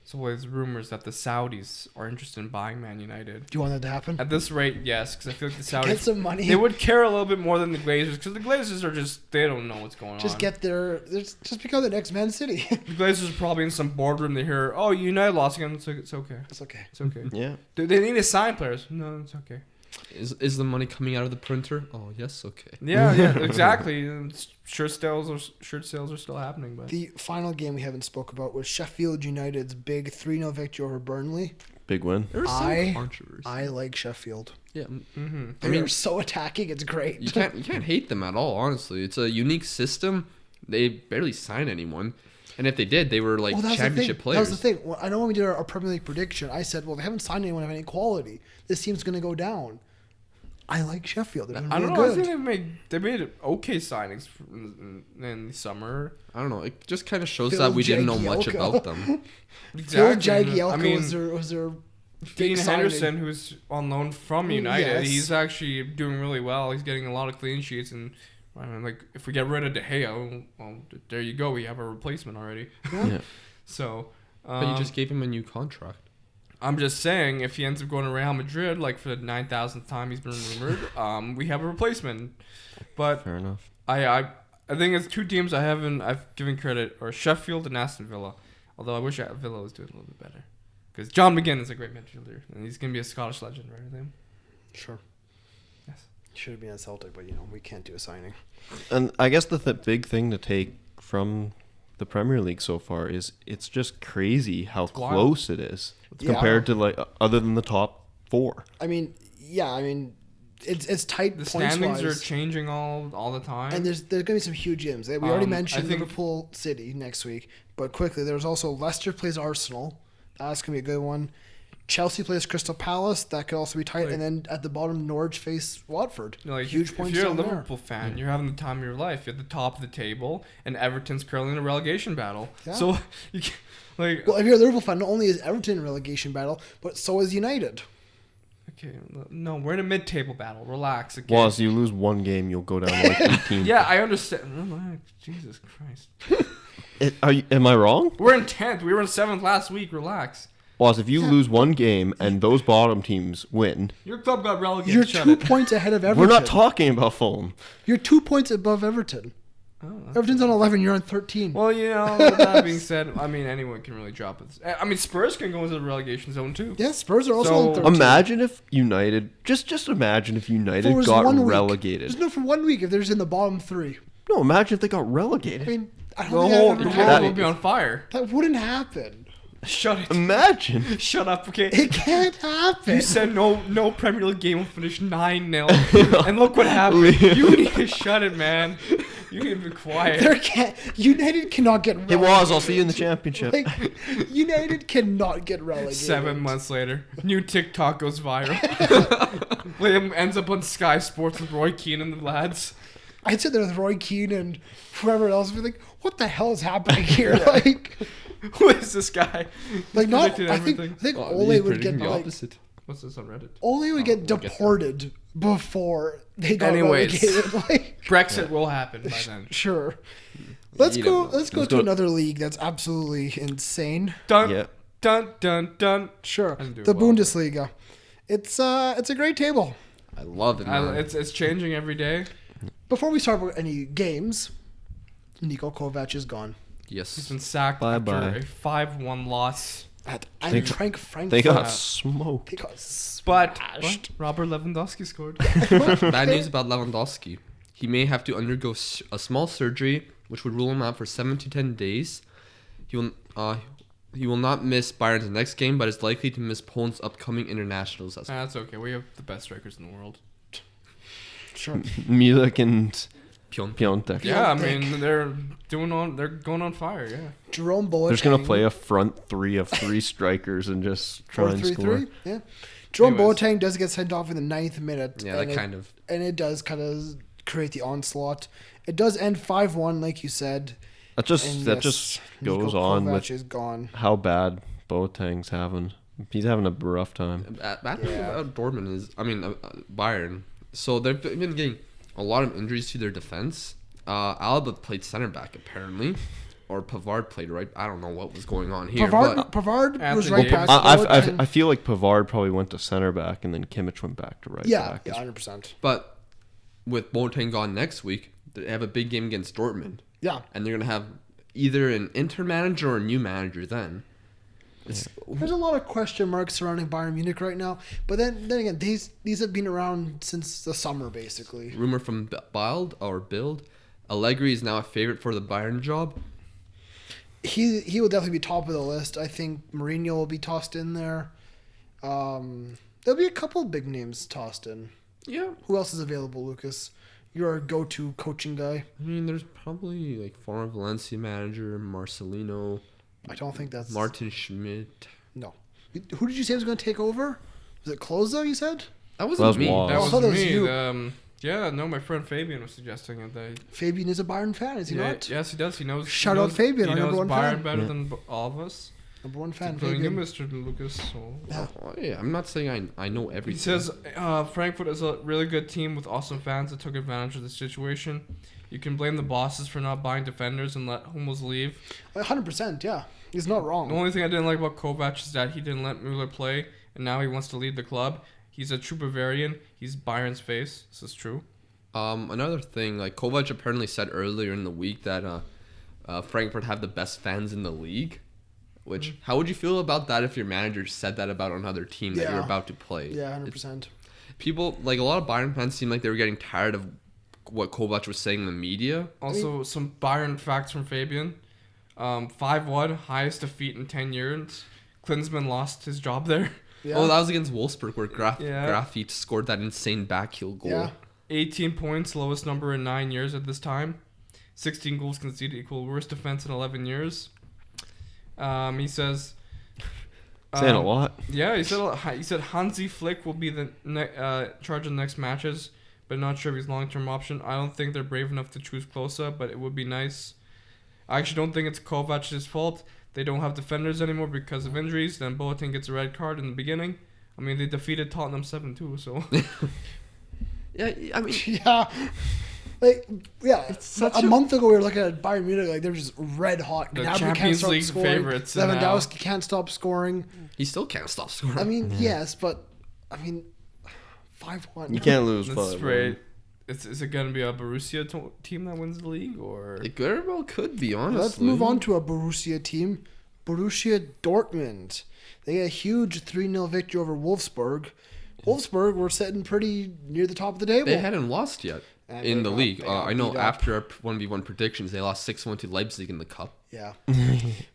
so there's rumors that the Saudis are interested in buying Man United. Do you want that to happen? At this rate, yes, because I feel like the Saudis Get some money. they would care a little bit more than the Glazers, because the Glazers are they don't know what's going on. Just become the next Man City. The Glazers are probably in some boardroom. They hear, "Oh, United lost again." It's okay. It's okay. It's okay. Yeah. Do they need to sign players? No, it's okay. Is the money coming out of the printer? Oh yes, okay. Yeah, exactly. Shirt sales are still happening, but The final game we haven't spoke about was Sheffield United's big 3-0 victory over Burnley. Big win. There was I- some controversy. I like Sheffield. Yeah, mm-hmm. They're so attacking. It's great. you can't hate them at all. Honestly, it's a unique system. They barely sign anyone, and if they did, they were like Well, that's championship the thing. players. That was the thing. Well, I know when we did our Premier League prediction, I said, well, they haven't signed anyone of any quality. This team's going to go down. I like Sheffield. They're I really don't know. I good. think they made okay signings in the summer. I don't know. It just kind of shows Phil that we didn't know much Jagielka. about them. Phil Exactly. Jagielka I mean, was their Dean big signing. Henderson, who's on loan from United, Yes. he's actually doing really well. He's getting a lot of clean sheets, and I mean, like if we get rid of De Gea, well, there you go. We have a replacement already. Yeah. So, But you just gave him a new contract. I'm just saying, if he ends up going to Real Madrid, like for the 9,000th time he's been rumored, we have a replacement. But Fair enough. I think it's two teams I've given credit, are Sheffield and Aston Villa. Although I wish Villa was doing a little bit better, because John McGinn is a great midfielder, and he's gonna be a Scottish legend, right? With him. Sure. Yes. Should have been at Celtic, but we can't do a signing. And I guess the big thing to take from the Premier League so far is it's just crazy how It's wild. close it is Yeah. compared to like other than the top four. I mean, it's tight. The points standings are wise. changing all the time. And there's going to be some huge games. We already I mentioned think- Liverpool City next week, but quickly, there's also Leicester plays Arsenal. That's going to be a good one. Chelsea plays Crystal Palace. That could also be tight. Like- And then at the bottom, Norwich face Watford. Like Huge if points you're a down there. Liverpool fan, you're having the time of your life. You're at the top of the table, and Everton's currently in a relegation battle. Yeah. So, you can, like, Well, if you're a Liverpool fan, not only is Everton in relegation battle, but so is United. okay, no, we're in a mid-table battle. Relax. Okay. Well, so you lose one game, you'll go down to like 18. Yeah, I understand. Relax. Jesus Christ. Am I wrong? We're in 10th. We were in 7th last week. Relax. Well, if you lose one game and those bottom teams win, Your club got relegated. You're Shut 2 it. points ahead of Everton. we're not talking about Fulham. You're 2 points above Everton. Oh, Everton's on 11. You're on 13. well, with that being said, I mean, anyone can really drop it. I mean, Spurs can go into the relegation zone, too. Yeah, Spurs are also So- on 13. Imagine if United, just imagine if United For got 1 week. relegated. There's no for 1 week if there's in the bottom 3. No, imagine if they got I relegated. mean, I The don't whole think the that world ever will happened. be on fire. That wouldn't happen. Shut it. Imagine. Shut up, okay? It can't happen. You said no Premier League game will finish 9-0, and look what happened. You need to shut it, man. You need to be quiet. There can't. United cannot get It relegated. was. I'll see you in the championship. Like, United cannot get relegated. 7 months later, new TikTok goes viral. Liam ends up on Sky Sports with Roy Keane and the lads. I'd sit there with Roy Keane and whoever else and be like, what the hell is happening here? Like, Who is this guy? like not. predicted I think everything. Ole would get the like opposite. What's this on Reddit? Ole would get we'll get deported before they got Anyways. relegated. Like, Brexit will happen by then. sure. Let's You go. don't know. Let's go Let's to go- another league that's absolutely insane. Dun, Yeah. dun, dun, dun. Sure, Doesn't do the well. Bundesliga. It's a great table. I love it, man. It's changing every day. Before we start with any games, Niko Kovac is gone. He's Yes. been sacked Bye-bye. after a 5-1 loss. At They Frankfurt. They got smoked. They got But smashed. Robert Lewandowski scored. Bad news about Lewandowski. He may have to undergo a small surgery, which would rule him out for 7 to 10 days. He will not miss Bayern's next game, but is likely to miss Poland's upcoming internationals. That's okay. We have the best strikers in the world. Sure. Milik and Pion. Piontek. Yeah, I Thick. mean they're going on fire. Yeah. Jerome Boateng. They're just gonna play a front three of 3 strikers and just try and score. 4-3-3. Yeah. Jerome Anyways. Boateng does get sent off in the 9th minute. Yeah, that kind of. And it does kind of create the onslaught. It does end 5-1, like you said. That just And that yes, just goes Niko on Kovac with is gone. how bad Boateng's having. He's having a rough time. Bad thing Yeah. about Dortmund is, Bayern. So they've been getting a lot of injuries to their defense. Alba played center back apparently, or Pavard played right. I don't know what was going on here. but Pavard was Anthony right Davis. past Boateng. I feel like Pavard probably went to center back and then Kimmich went back to right Yeah, back. 100%. But with Boateng gone next week, they have a big game against Dortmund, Yeah. and they're gonna have either an interim manager or a new manager then. There's a lot of question marks surrounding Bayern Munich right now. But then again, these have been around since the summer, basically. Rumor from Bild, Allegri is now a favorite for the Bayern job. He will definitely be top of the list. I think Mourinho will be tossed in there. There'll be a couple of big names tossed in. Yeah. Who else is available, Lucas? You're our go-to coaching guy. I mean, there's probably like former Valencia manager Marcelino, I don't think that's... Martin Schmidt. No. Who did you say was going to take over? Was it Klose, you said? That wasn't was me. Wall. That I was thought that was me. you. Yeah, no, my friend Fabian was suggesting it. Fabian is a Bayern fan, is he not? Yes, he does. He knows. Shout he out knows, Fabian, He our knows number one Bayern fan. better Yeah. than all of us, Number one fan, including you, Fabian. Mr. Lucas. So. Yeah. Oh, yeah, I'm not saying I know everything. He says Frankfurt is a really good team with awesome fans that took advantage of the situation. You can blame the bosses for not buying defenders and let Hummels leave. 100%, yeah. He's not The wrong. only thing I didn't like about Kovac is that he didn't let Müller play, and now he wants to lead the club. He's a true Bavarian. He's Bayern's face. This is true. Another thing, like Kovac apparently said earlier in the week that Frankfurt have the best fans in the league. Which, how would you feel about that if your manager said that about another team that you're Yeah. about to play? Yeah, 100%. People, like a lot of Bayern fans seemed like they were getting tired of what Kovac was saying in the media. Also, some Bayern facts from Fabian. 5-1, highest defeat in 10 years. Klinsmann lost his job there. Yeah. Oh, that was against Wolfsburg where Yeah. Grafit scored that insane backheel goal. Yeah. 18 points, lowest number in 9 years at this time. 16 goals conceded equal worst defense in 11 years. He says... Saying a lot. Yeah, he said Hansi Flick will be the charge of the next matches, but not sure if he's long-term option. I don't think they're brave enough to choose Klose, but it would be nice. I actually don't think it's Kovac's fault. They don't have defenders anymore because of injuries. Then Boateng gets a red card in the beginning. I mean, they defeated Tottenham 7-2, so... Yeah, I mean, Yeah. Like, yeah, such a a- month ago we were looking at Bayern Munich, like, they're just red hot. The Gnabry can't Champions stop League scoring. favorites now. Lewandowski can't stop scoring. he still can't stop scoring. I mean, yes, but, 5-1. You can't lose That's 5. great. Is it going to be a Borussia team that wins the league, or... It very well could be, honestly. Let's move on to a Borussia team. Borussia Dortmund. They get a huge 3-0 victory over Wolfsburg. Wolfsburg were sitting pretty near the top of the table. They hadn't lost yet And in they the got- league. they got I know beat up. after our 1v1 predictions, they lost 6-1 to Leipzig in the cup. Yeah.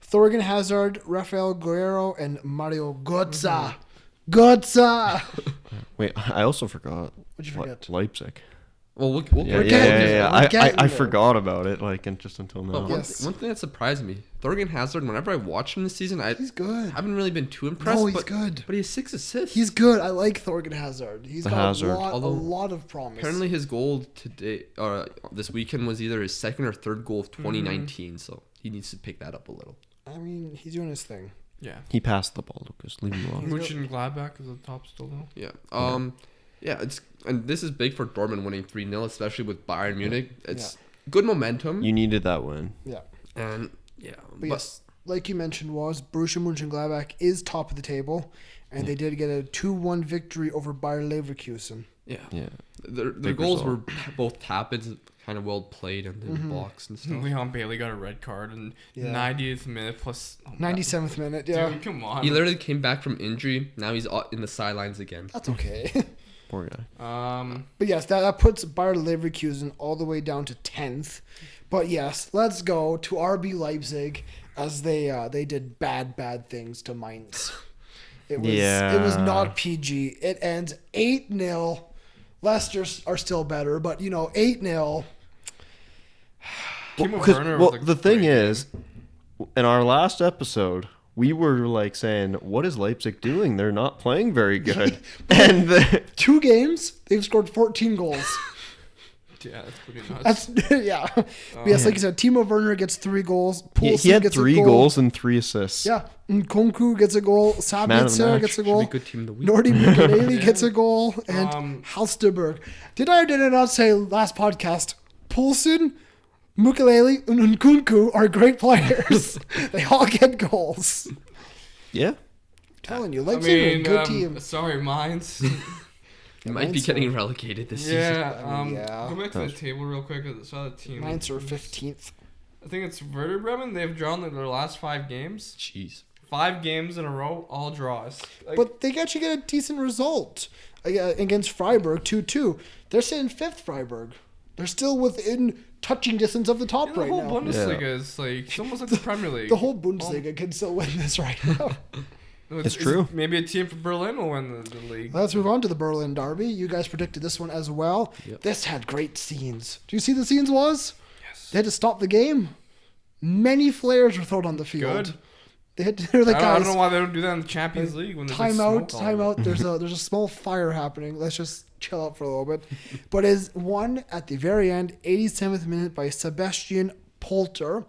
Thorgan Hazard, Rafael Guerrero, and Mario Götze. Götze! Wait, I also forgot. What'd you forget? Leipzig. Well, we'll Yeah, We're yeah, getting yeah, there. yeah. We're getting I there. forgot about it, like, and just until now. But Yes. one thing that surprised me, Thorgan Hazard, whenever I watch him this season, I He's good. haven't really been too impressed. No, he's but, good. But he has 6 assists. He's good. I like Thorgan Hazard. He's The got Hazard. a Although, lot of promise. Apparently his goal today, or this weekend, was either his second or third goal of 2019, so he needs to pick that up a little. I mean, he's doing his thing. Yeah. He passed the ball, Lucas. Leave him alone. München Gladbach is the top still, though. Yeah. Yeah, and this is big for Dortmund winning 3-0, especially with Bayern Munich. It's good momentum. You needed that win. Yeah. And yeah, But yes, like you mentioned, Borussia Mönchengladbach is top of the table, And they did get a 2-1 victory over Bayer Leverkusen. Yeah. Yeah. Their Big goals result. were both tap-ins, kind of well played and in blocks and stuff. Leon Bailey got a red card in Yeah. 90th minute plus 97th minute, yeah. Dude, come on. He literally came back from injury. Now he's in the sidelines again. That's okay. Poor guy. But yes, that puts Bayer Leverkusen all the way down to 10th. But yes, let's go to RB Leipzig as they did bad things to Mainz. It was not PG. It ends 8-0. Leicester are still better, but 8-0. Timo 'Cause- Werner well, was a the thing great is, in our last episode, we were like saying, "What is Leipzig doing? They're not playing very good." And 2 games, they've scored 14 goals. Yeah, that's pretty nuts. That's yeah. But yes, like you said, Timo Werner gets 3 goals. he Poulsen had gets 3 a goal. goals and 3 assists. Yeah, Nkunku gets a goal. Man of the Sabitzer match. gets a Should be goal. good team of the week. Nordi Mukiele gets a goal, and Halsterberg. Did I or did I not say last podcast? Poulsen, Mukiele, and Nkunku are great players. They all get goals. Yeah. telling you, I Leipzig are a mean, good team. sorry, Mainz. You might be getting relegated this season. Yeah, Yeah. go back to the table real quick. I saw the team. Mainz are 15th. I think it's Werder Bremen. They've drawn their last 5 games. Jeez. 5 games in a row, all draws. Like, But they actually get a decent result against Freiburg, 2-2. They're sitting 5th, Freiburg. They're still within touching distance of the top the right whole now. Bundesliga is like it's almost like the Premier League. The whole Bundesliga can still win this right now. It's true. Maybe a team from Berlin will win the league. Let's move on to the Berlin Derby. You guys predicted this one as well. Yep. This had great scenes. Do you see the scenes was? Yes. They had to stop the game. Many flares were thrown on the field. Good. They had to, like, I guys, don't know why they don't do that in the Champions League when there's like time smoke all out. There's a small fire happening. Let's just chill out for a little bit. But is won at the very end, 87th minute by Sebastian Polter.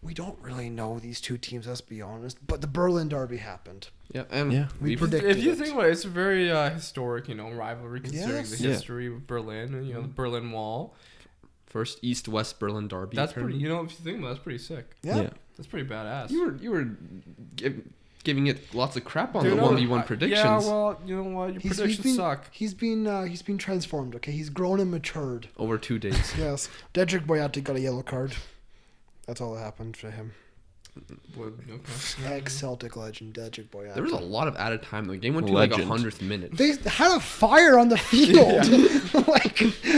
We don't really know these two teams, let's be honest. But the Berlin Derby happened. Yeah, and Yeah. We predicted If you it. think about it, it's a very historic, rivalry considering Yes. the Yeah. history of Berlin and the Berlin Wall. first East-West Berlin derby. That's apparently. pretty. If you think about it, that's pretty sick. Yeah. That's pretty badass. You were giving it lots of crap on Dude, the no, 1v1 I- predictions. Yeah, well, you know what? Your predictions been, suck. He's been transformed, okay? He's grown and matured. Over 2 days. Yes. Dedrick Boyata got a yellow card. That's all that happened for him. Ex-Celtic legend, Dedrick Boyata. There was a lot of added time. The game went to like Legend. 100th minute. They had a fire on the field. Like,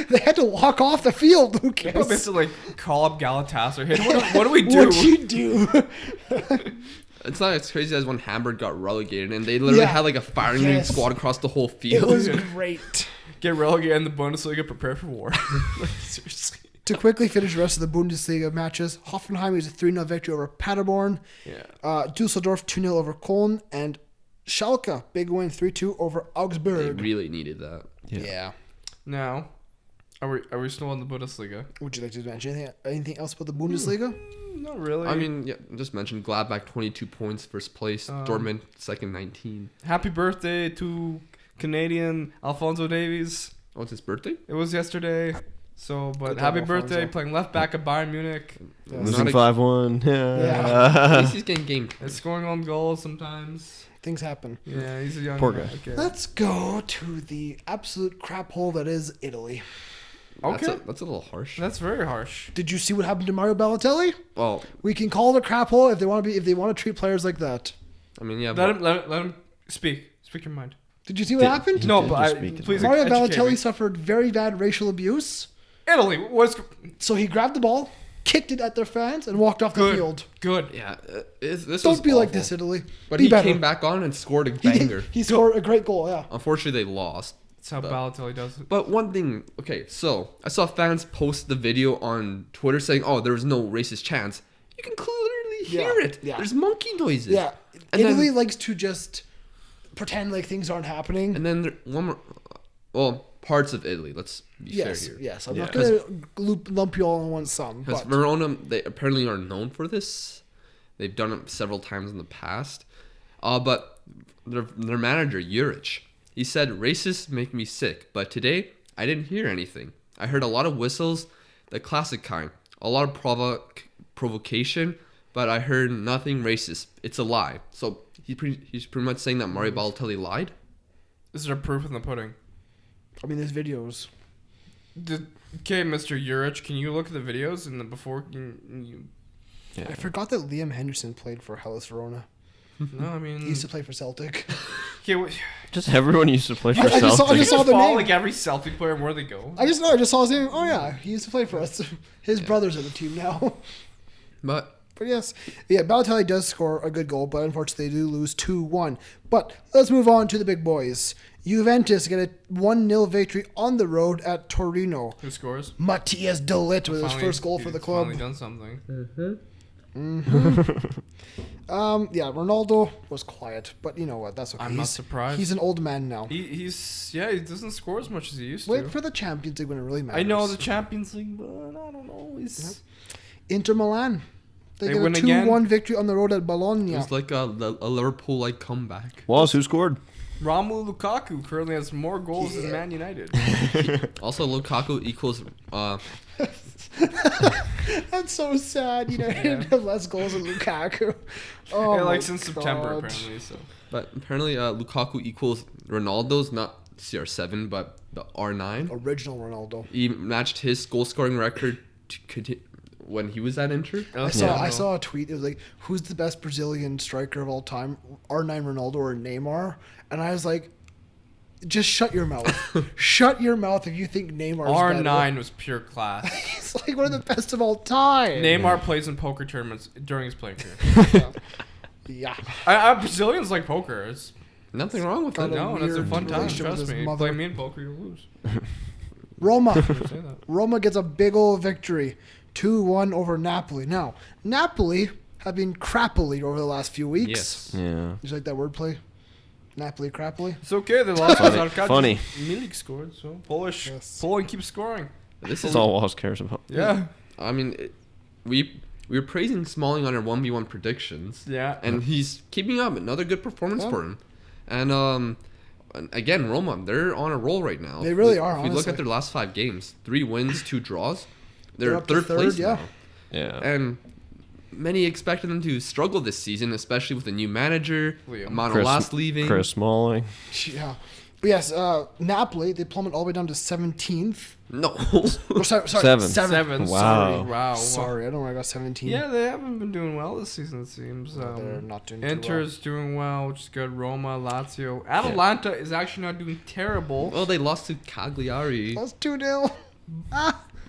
they had to walk off the field, Probably have Lucas. to like call up Galatasaray. Hey, what do we do? What'd you do? It's not as crazy as when Hamburg got relegated and they literally Yeah. had like a firing Yes. squad across the whole It field. was great. Get relegated in the Bundesliga, prepare for war. Like, seriously. To quickly finish the rest of the Bundesliga matches, Hoffenheim is a 3-0 victory over Paderborn. Yeah. Dusseldorf 2-0 over Köln. And Schalke, big win 3-2 over They Augsburg. really needed that. Yeah. Now, are we still in the Bundesliga? Would you like to mention anything else about the Bundesliga? Not really. I mean, yeah, just mentioned Gladbach 22 points, first place. Dortmund second 19. happy birthday to Canadian Alfonso Davies. Oh, it's his birthday? It was yesterday. So, but Good happy job, birthday, Alfonso. playing left back at Bayern Munich. Yes. Losing Not a- 5-1. Yeah. At least he's getting game. And scoring on goals sometimes. Things happen. Yeah, he's a young Poor guy. guy. Okay. Let's go to the absolute crap hole that is Italy. Okay. That's a little harsh. That's very harsh. Did you see what happened to Mario Balotelli? Well, We can call it a crap hole if they want to treat players like that. I mean, yeah. Let but him speak. Speak your mind. Did you see what happened? No, did but just I, speak his please Mario educate Balotelli me. suffered very bad racial abuse. Italy, what's So he grabbed the ball, kicked it at their fans, and walked off the good? field. Good. yeah, this was Don't be like awful. this, Italy. But be he better. came back on and scored a He, banger. he scored a great goal, yeah. Unfortunately, they lost. That's how Balotelli does it. But one thing, okay, so I saw fans post the video on Twitter saying, "Oh, there was no racist chants." You can clearly hear Yeah, it. yeah. There's monkey noises. Yeah. And Italy then- likes to just pretend like things aren't happening. And then one more, well, parts of Italy. Let's be Yes, fair here. yes. I'm Yeah. not going to lump you all in one sum. Because But Verona, they apparently are known for this. They've done it several times in the past. But their manager, Juric, he said, "Racists make me sick, but today I didn't hear anything. I heard a lot of whistles, the classic kind, a lot of provocation, but I heard nothing racist. It's a lie." So he's pretty much saying that Mario Balotelli lied. Is there proof in the pudding? I mean, there's videos. Okay, Mr. Urich, can you look at the videos and then before you? Yeah. I forgot that Liam Henderson played for Hellas Verona. No, I mean He used to play for Celtic. Okay, Just everyone used to play for I just saw- Celtic. I just saw the follow name. like every Celtic player and where they go. I just saw his name. Oh yeah, he used to play for us. His brother's on the team now. But But yes, yeah, Balotelli does score a good goal, but unfortunately they do lose 2-1. But let's move on to the big boys. Juventus get a 1-0 victory on the road at Torino. Who scores? Matthias de Ligt with his first goal for the club. Finally done something. Yeah, Ronaldo was quiet, but you know what? That's okay. I'm not surprised. He's an old man now. He doesn't score as much as he used Wait to. for the Champions League when it really matters. I know the Champions League, but I don't know. He's Inter Milan. They get a win 2-1 again? victory on the road at Bologna. it was like a Liverpool-like comeback. Wallace, who scored? Romelu Lukaku currently has more goals than Man United. Also, Lukaku equals That's so sad. You know, he Yeah. have less goals than Lukaku. Oh, Yeah, my like since September God. apparently. So But apparently, Lukaku equals Ronaldo's, not CR7, but the R9. Original Ronaldo. He matched his goal scoring record when he was at Inter. I saw a tweet. It was like, "Who's the best Brazilian striker of all time? R9 Ronaldo or Neymar?" And I was like, "Just shut your mouth. Shut your mouth if you think Neymar is better." R9 was pure class. He's like one of the best of all time. Neymar plays in poker tournaments during his playing career. Yeah. Brazilians like poker. It's Nothing wrong with Got it. a no, that's a weird fun time. relationship with Trust his me. mother. Play me in poker, you'll lose. Roma. Say that. Roma gets a big old victory, 2-1 over Napoli. Now, Napoli have been crappily over the last few weeks. Yes. Yeah. You like that wordplay? Napoli crappily. It's okay. They lost Funny. because Arkadiusz Funny. Milik scored. So Polish. Yes. Poland keeps scoring. This That's is all Wallace cares about. Yeah. I mean, we were praising Smalling on our 1v1 predictions. Yeah. And he's keeping up. Another good performance Yeah. for him. And again, Roma, they're on a roll right now. They really are, If you look honestly. at their last 5 games, 3 wins, 2 draws. They're They're up to third third, place yeah. now. Yeah. And many expected them to struggle this season, especially with a new manager, Liam. Manolas leaving. Chris Smalling. Yeah. But yes, Napoli, they plummet all the way down to 17th. No. Oh, sorry, Seventh. Seven. Wow. Wow. Sorry, I don't know why I got 17. Yeah, they haven't been doing well this season, it seems. No, they're not doing too Inter's doing well, which is good. Roma, Lazio. Atalanta is actually not doing terrible. Well, they lost to Cagliari. well. That's 2-0.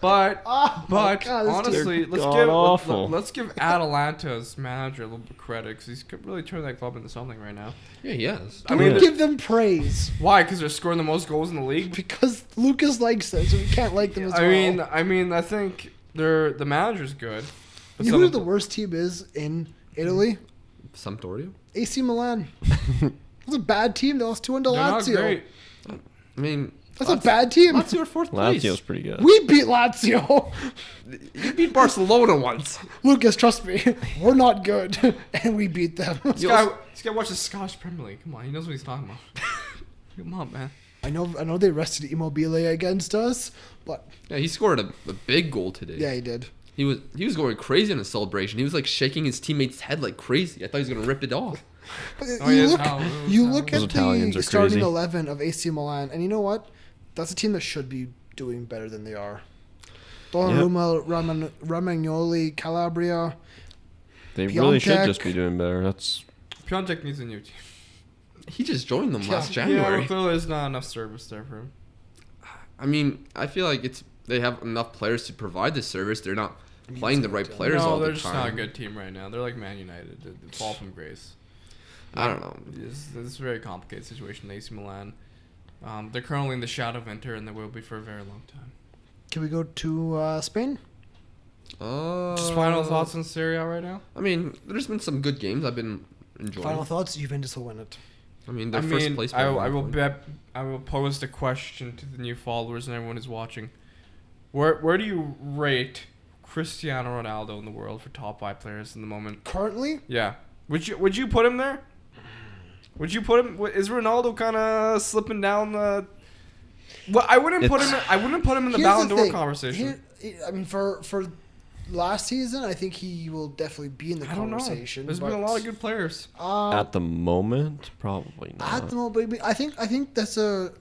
But Oh, my but God, this honestly, team- let's God give awful. let's give Atalanta's manager a little bit of credit because he's really turned that club into something right now. Yeah, he has. I I mean, mean, give them praise why? Because they're scoring the most goals in the league. because Lucas likes them, so we can't like them as well. I mean, I think the manager's good. But You some know who of the worst team is in Italy? Sampdoria? AC Milan. It's a bad team. They lost 2-1 to they're not Lazio. great. I mean, That's a bad team. Lazio are 4th place. Lazio's pretty good. We beat Lazio. You beat Barcelona once. Lucas, trust me, we're not good, and we beat them. This guy watches Scottish Premier League. Come on, he knows what he's talking about. Come on, man. I know they rested Immobile against us, but Yeah, he scored a big goal today. yeah, he did. He was going crazy in his celebration. He was like shaking his teammate's head like crazy. I thought he was gonna rip it off. But Oh, you yeah, look, Italian. you look Those at Italians the are starting crazy. 11 of AC Milan, and you know what? That's a team that should be doing better than they are. Donnarumma, Romagnoli, Calabria. They really should Piontek. just be doing better. That's Piontek needs a new team. He just joined them last Yeah, January. well, clearly there's not enough service there for him. I mean, I feel like they have enough players to provide the service. They're not playing the right players all No, the they're just time. not a good team right now. They're like Man United. They fall from grace. I don't know. It's a very complicated situation in AC Milan. They're currently in the shadow of Inter, and they will be for a very long time. Can we go to Spain? Just final thoughts on Serie A right now? I mean, there's been some good games I've been enjoying. Final thoughts? Juventus will win it. I mean, they're first place. by I 1 will point. bet. I will pose the question to the new followers and everyone who's watching. Where do you rate Cristiano Ronaldo in the world for top 5 players in the moment? Currently, Yeah. Would you put him there? Would you put him? Is Ronaldo kind of slipping down the? Well, I wouldn't put him. I wouldn't put him in the here's Ballon the d'Or thing. conversation. I mean, for last season, I think he will definitely be in the I don't know. conversation. There's been a lot of good players. At the moment, probably not. At the moment, but I think that's a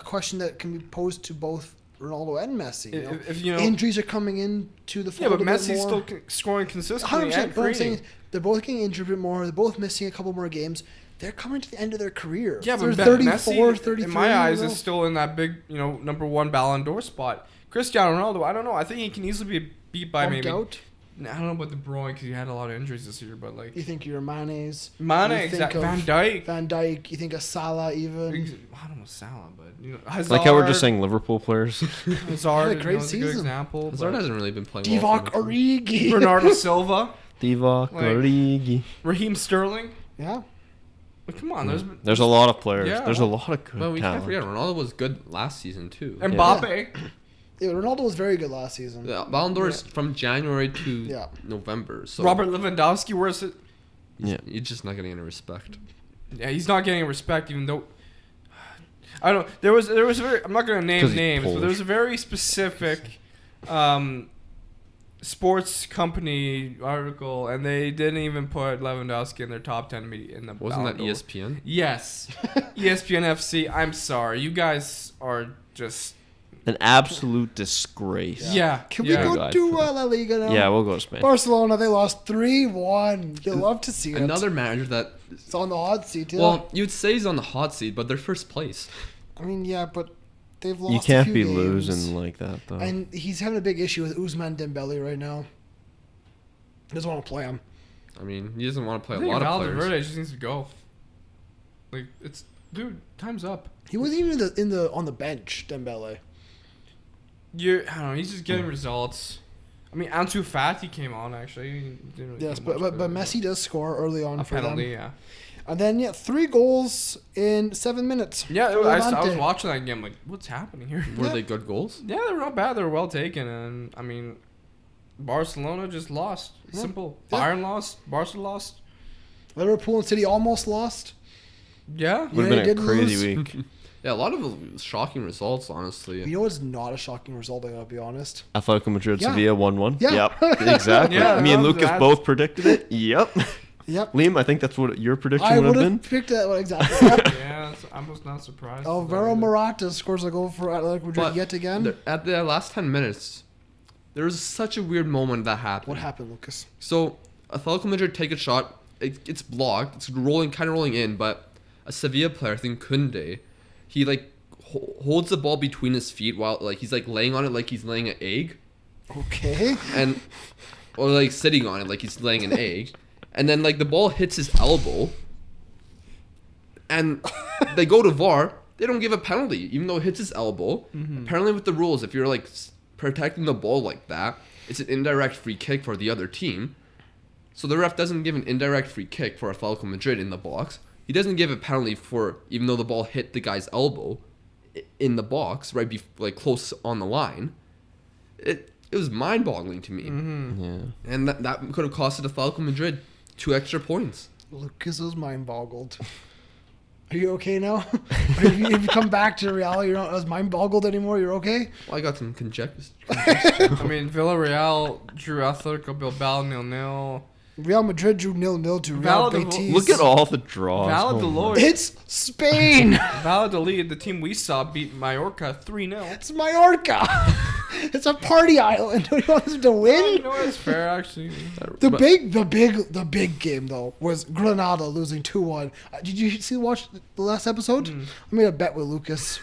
question that can be posed to both Ronaldo and Messi. If you know, injuries are coming into the fold. yeah, but a bit Messi's more. still scoring consistently 100%. and But I'm saying creating. they're both getting injured a bit more. They're both missing a couple more games. They're coming to the end of their career. Yeah, they're but 34, Messi, 33. in my eyes, you know? is still in that big, number one Ballon d'Or spot. Cristiano Ronaldo, I don't know. I think he can easily be beat by Bumped maybe. out. I don't know about De Bruyne because he had a lot of injuries this year, but like You think you're Mane's. Mane, You think exactly. of Van Dijk. Van Dijk. You think of Salah even. I don't know Salah, but Hazard. Like how we're just saying Liverpool players. Hazard Had a great is a good season. example. Hazard but hasn't really been playing Divock well. Origi. Bernardo Silva, Divock Like- Origi. Raheem Sterling. Yeah. Like, come on, There's a lot of players. Yeah. There's a lot of good But we can't talent. forget Ronaldo was good last season too. Mbappe. Yeah, Ronaldo was very good last season. The Ballon d'Or is from January to Yeah. November. So Robert Lewandowski, where's it? Yeah. you're just not getting any respect. Yeah, he's not getting respect, even though. I don't know. There was a very. I'm not gonna 'Cause name he's names, but Polish. there was a very specific, sports company article, and they didn't even put Lewandowski in their top 10 in the. Wasn't Ballon that d'Or. ESPN? Yes, ESPN FC. I'm sorry, you guys are just. An absolute disgrace. Yeah. Can yeah. we go guys. to La Liga now? Yeah, we'll go to Spain. Barcelona, they lost 3-1. You'll love to see it. Another manager that, It's on the hot seat, yeah. well, you'd say he's on the hot seat, but they're first place. I mean, yeah, but they've lost You a can't few be games. losing like that, though. And he's having a big issue with Ousmane Dembele right now. He doesn't want to play him. I mean, he doesn't want to play I a think lot of Valverde players. just needs to go. Like it's, dude, time's up. He wasn't even on the bench, Dembele. I don't know. He's just getting results. I mean, Ansu Fati came on actually. He didn't really Yes, do but much, Messi does score early on a for penalty. them. Yeah. And then 3 goals in 7 minutes. Yeah, for I was Levante. watching that game. Like, what's happening here? Were Yeah. they good goals? Yeah, they were not bad. They were well taken, and I mean, Barcelona just lost. Yeah. Simple. Yeah. Bayern lost. Barca lost. Liverpool and City almost lost. Yeah. Would have been a didn't crazy lose. week. Yeah, a lot of shocking results, honestly. You know what's not a shocking result, I gotta be honest? Atletico Madrid, Yeah. Sevilla 1-1. Yeah. Yep, exactly. Yeah, Me and that- Lucas that- both predicted it. Yep. Yep. Liam, I think that's what your prediction I would would have have been. picked that one exactly. Yep. Yeah, I was not surprised. Alvaro Morata scores a goal for Atletico Madrid But yet again. At the last 10 minutes, there was such a weird moment that happened. What happened, Lucas? So, Atletico Madrid take a shot. It's blocked. It's kind of rolling in, but a Sevilla player, I think Kunde, he like holds the ball between his feet while like he's like laying on it like he's laying an egg, Okay. and or like sitting on it like he's laying an egg, and then like the ball hits his elbow, and they go to VAR. They don't give a penalty even though it hits his elbow. Apparently, with the rules, if you're like protecting the ball like that, it's an indirect free kick for the other team. So the ref doesn't give an indirect free kick for Atletico Madrid in the box. He doesn't give a penalty for even though the ball hit the guy's elbow in the box right like close on the line. It was mind-boggling to me, Yeah. and that could have costed Atletico Madrid 2 extra points. Lucas was mind boggled. Are you okay now? If you come back to reality, you're not as mind boggled anymore. You're okay? Well, I got some conjectures. I mean, Villarreal drew Atletico Bilbao 0-0. Real Madrid drew 0-0 to Real Valladolid- Betis. Look at all the draws. Valladolid. It's Spain. Valladolid, the team we saw, beat Mallorca 3-0. It's Mallorca. It's a party island. Do you want them to You win? know what? It's fair, actually. The big game though was Granada losing 2-1. Did you watch the last episode? I made a bet with Lucas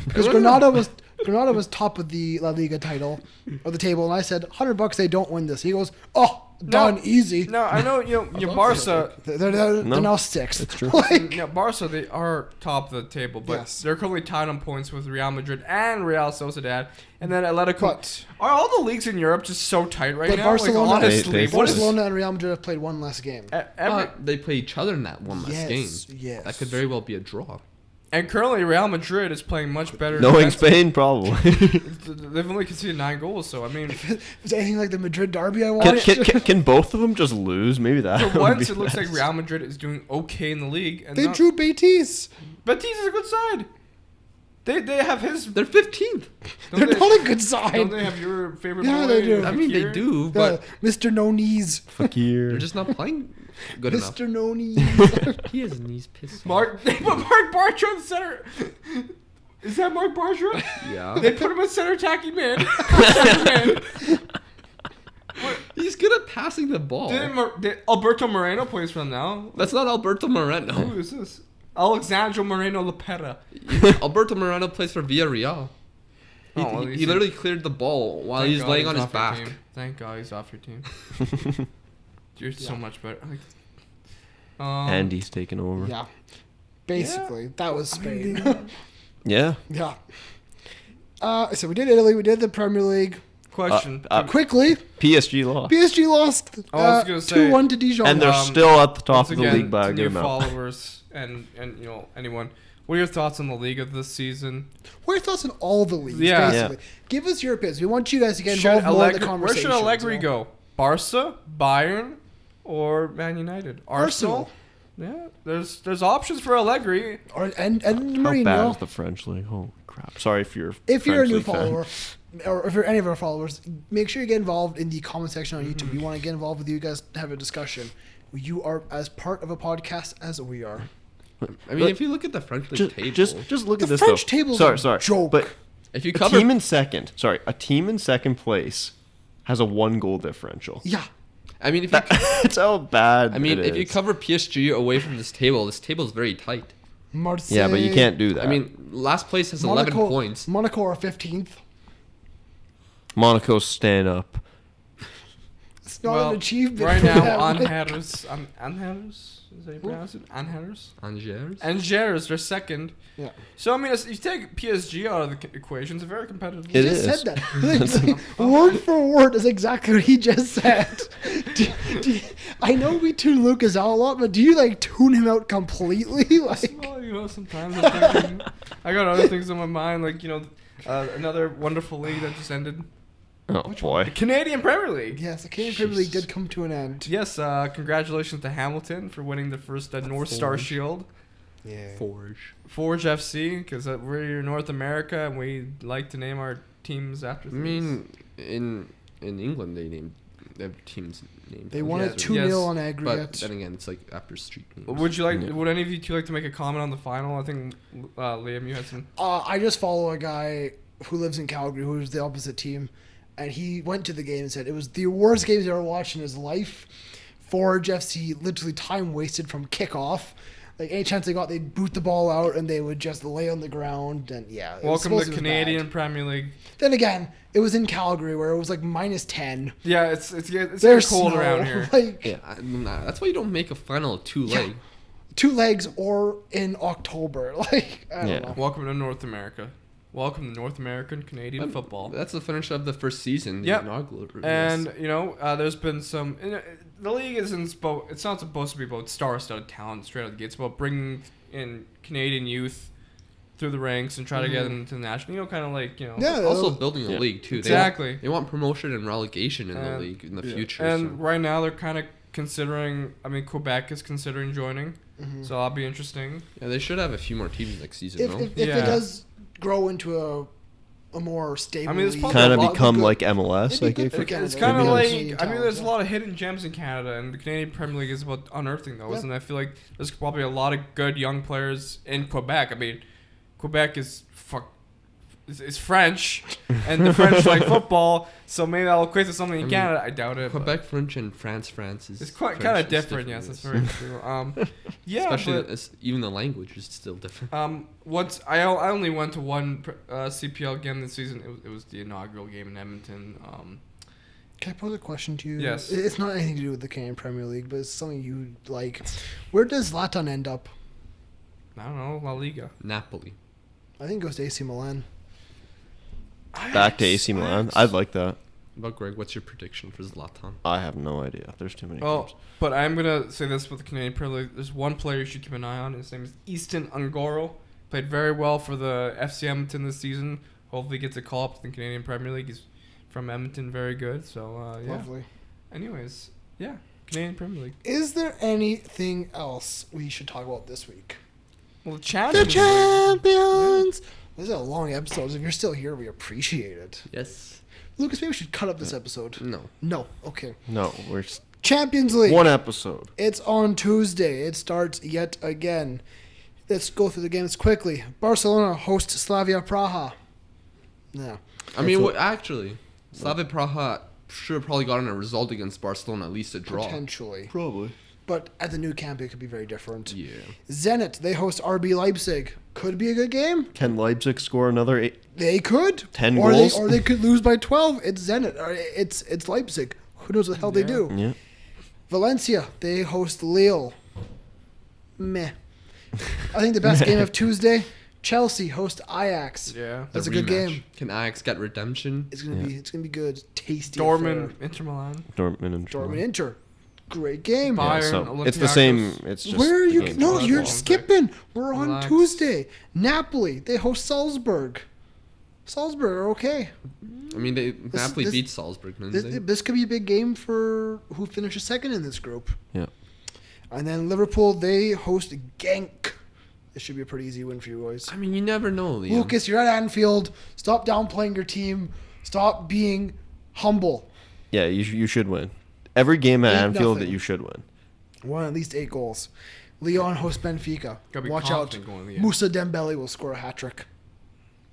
because Granada was top of the La Liga title or the table, and I said $100 they don't win this. He goes, "Oh, done, easy." No, I know, Barca. They're No, now 6th. it's true. Like, Yeah, Barca, they are top of the table, but Yes. they're currently tied on points with Real Madrid and Real Sociedad. And then Atletico. But- Are all the leagues in Europe just so tight right But now? Barcelona- like, honestly, They- what is Barcelona and Real Madrid have played one less game. But they play each other in that one last game. Yes. That could very well be a draw. And currently, Real Madrid is playing much better. Knowing defensively. Spain, probably. They've only conceded 9 goals, so I mean, Is anything like the Madrid derby I can, watched? can both of them just lose? Maybe that. for would once be it looks like nice. Real Madrid is doing okay in the league. And They not, drew Betis. Betis is a good side. They have his. They're 15th. They're not a good sign. Don't they have your favorite Yeah, boy? they do. I mean, they Fakir? do, but Mr. No Knees. Fakir. they're just not playing good enough. Mr. No Knees. He has knees pissed. They put Mark Bartra in center. Is that Mark Bartra? Yeah. They put him in center attacking mid. Center mid. He's good at passing the ball. Did Alberto Moreno plays for them now? That's not Alberto Moreno. Who is this? Alexandro Moreno Lepera. Alberto Moreno plays for Villarreal. He, Oh, well, he literally cleared the ball while he's laying on his back. Thank God he's off your team. You're so much better. Andy's taking over. Yeah. Basically, that was Spain. Yeah. Yeah. So we did Italy. We did the Premier League. Question. Quickly, PSG lost. PSG lost I was gonna say- 2-1 to Dijon. And they're still at the top Once of the again, league by a to good new amount. followers and anyone. What are your thoughts on the Liga this season? What are your thoughts on all the leagues, Yeah. basically? Give us your opinions. We want you guys to get Should involved more in the Where conversation. should Allegri go? Barca, Bayern, or Man United? Arsenal. Yeah, there's options for Allegri. And How bad Mourinho. is the French league? Holy crap. Sorry if you're If you're a French new league fan. follower, or if you're any of our followers, make sure you get involved in the comment section on YouTube. We want to get involved with you guys, have a discussion. You are as part of a podcast as we are. I mean, if you look at the French league table, Just look The at this French though. table's sorry, a sorry. joke. But if you a cover, team in second place has a 1-goal differential. Yeah. I mean, if you, That's how bad. I mean, it if you is. cover PSG away from this table is very tight. Marseille. Yeah, but you can't do that. I mean, last place has 11 points. Monaco are 15th. Monaco's staying up. It's not an achievement. Right for now, them. Anhers, is that how you pronounce it? Anhers? Angers. Angers, they're second. Yeah. So, I mean, if you take PSG out of the equation, it's a very competitive It league. Just is. said that. Word for word is exactly what he just said. I know we tune Lucas out a lot, but do you tune him out completely? Well, sometimes I'm thinking, I got other things on my mind, another wonderful league that just ended. Oh boy. The Canadian Premier League. Yes, the Canadian Premier League did come to an end. Yes, congratulations to Hamilton for winning the first North Star Shield. Yeah. Forge. FC, because we're North America and we like to name our teams after I things. mean, in England they have teams named. They won Yes, it 2-0 yes, on But aggregate. then again, it's after street names. Would any of you two like to make a comment on the final? I think Liam, you had some. I just follow a guy who lives in Calgary who's the opposite team, and he went to the game and said it was the worst game he's ever watched in his life. Forge FC, literally time wasted from kickoff. Any chance they got, they'd boot the ball out and they would just lay on the ground. And yeah, Welcome to the Canadian Premier League. Then again, it was in Calgary where it was -10. Yeah, it's There's cold snow. around here. Yeah, that's why you don't make a final of 2 legs. 2 legs or in October. I don't Yeah. know. Welcome to North America. Welcome to North American Canadian football. That's the finish of the first season. Yep. Inaugural. And there's been some. The league isn't it's not supposed to be about star-studded talent straight out of the gate. It's about bringing in Canadian youth through the ranks and try to get them into the national. Kind of Yeah, also building a league too. Exactly. They want promotion and relegation in the And- league in the future. And right now they're kind of considering. I mean, Quebec is considering joining, so that'll be interesting. yeah, they should have a few more teams next season. If, no? if, if Yeah. it does grow into a more stable I mean, it's league, probably Kind a of lot become good- like MLS. it'd be good for If- Canada. It's kind of Maybe like Canadian there's a talent, lot of hidden gems in Canada, and the Canadian Premier League is about unearthing those. Yeah. And I feel like there's probably a lot of good young players in Quebec. I mean, Quebec is it's French, and the French like football, so maybe that'll equate to something in Canada. I doubt it. but Quebec French and France is. It's quite French kind of is different. Yes, that's very true. Yeah, Especially but, even the language is still different. I only went to one CPL game this season. It was the inaugural game in Edmonton. Can I pose a question to you? Yes. It's not anything to do with the Canadian Premier League, but it's something you like. Where does Zlatan end up? I don't know, La Liga. Napoli. I think it goes to AC Milan. Back to AC Milan. I'd like that. But Greg, what's your prediction for Zlatan? I have no idea. There's too many Oh, games. but I'm gonna say this with the Canadian Premier League. There's one player you should keep an eye on. His name is Easton Ungoro. Played very well for the FC Edmonton this season. Hopefully gets a call up to the Canadian Premier League. He's from Edmonton, very good. So yeah. Lovely. Anyways, yeah, Canadian Premier League. Is there anything else we should talk about this week? Well, the The Champions League. champions, This is a long episode. If you're still here, we appreciate it. Yes. Lucas, maybe we should cut up this episode. No. No. Okay. No, we're Champions League. one episode. It's on Tuesday. It starts yet again. Let's go through the games quickly. Barcelona host Slavia Praha. Yeah. I mean, actually, Slavia Praha should have probably gotten a result against Barcelona, at least a draw. Potentially. Probably. But at the new camp, it could be very different. Yeah. Zenit, they host RB Leipzig. Could be a good game. Can Leipzig score another 8? They could. 10 or goals? Or they could lose by 12. It's Zenit. Or it's Leipzig. Who knows what the hell they do? Yeah. Valencia, they host Lille. Meh. I think the best game of Tuesday, Chelsea host Ajax. Yeah. That's a The good rematch. game. Can Ajax get redemption? It's gonna be good. Tasty. Dortmund, affair. Inter Milan. Dortmund and Dortmund Inter. Great game. Bayern, it's the Olympiacos. same. It's just Where are the you? game's No, just you're long. skipping. We're on Relax. Tuesday. Napoli, they host Salzburg. Salzburg are okay. I mean, Napoli this- beat Salzburg, didn't they? This could be a big game for who finishes second in this group. Yeah. And then Liverpool, they host Genk. This should be a pretty easy win for you boys. I mean, you never know, Liam. Lucas, you're at Anfield. Stop downplaying your team. Stop being humble. Yeah, you should win. Every game at 8-0. Anfield that you should win. Won at least 8 goals. Lyon hosts Benfica. Gotta be Watch out. confident going to the end. Moussa Dembele will score a hat trick.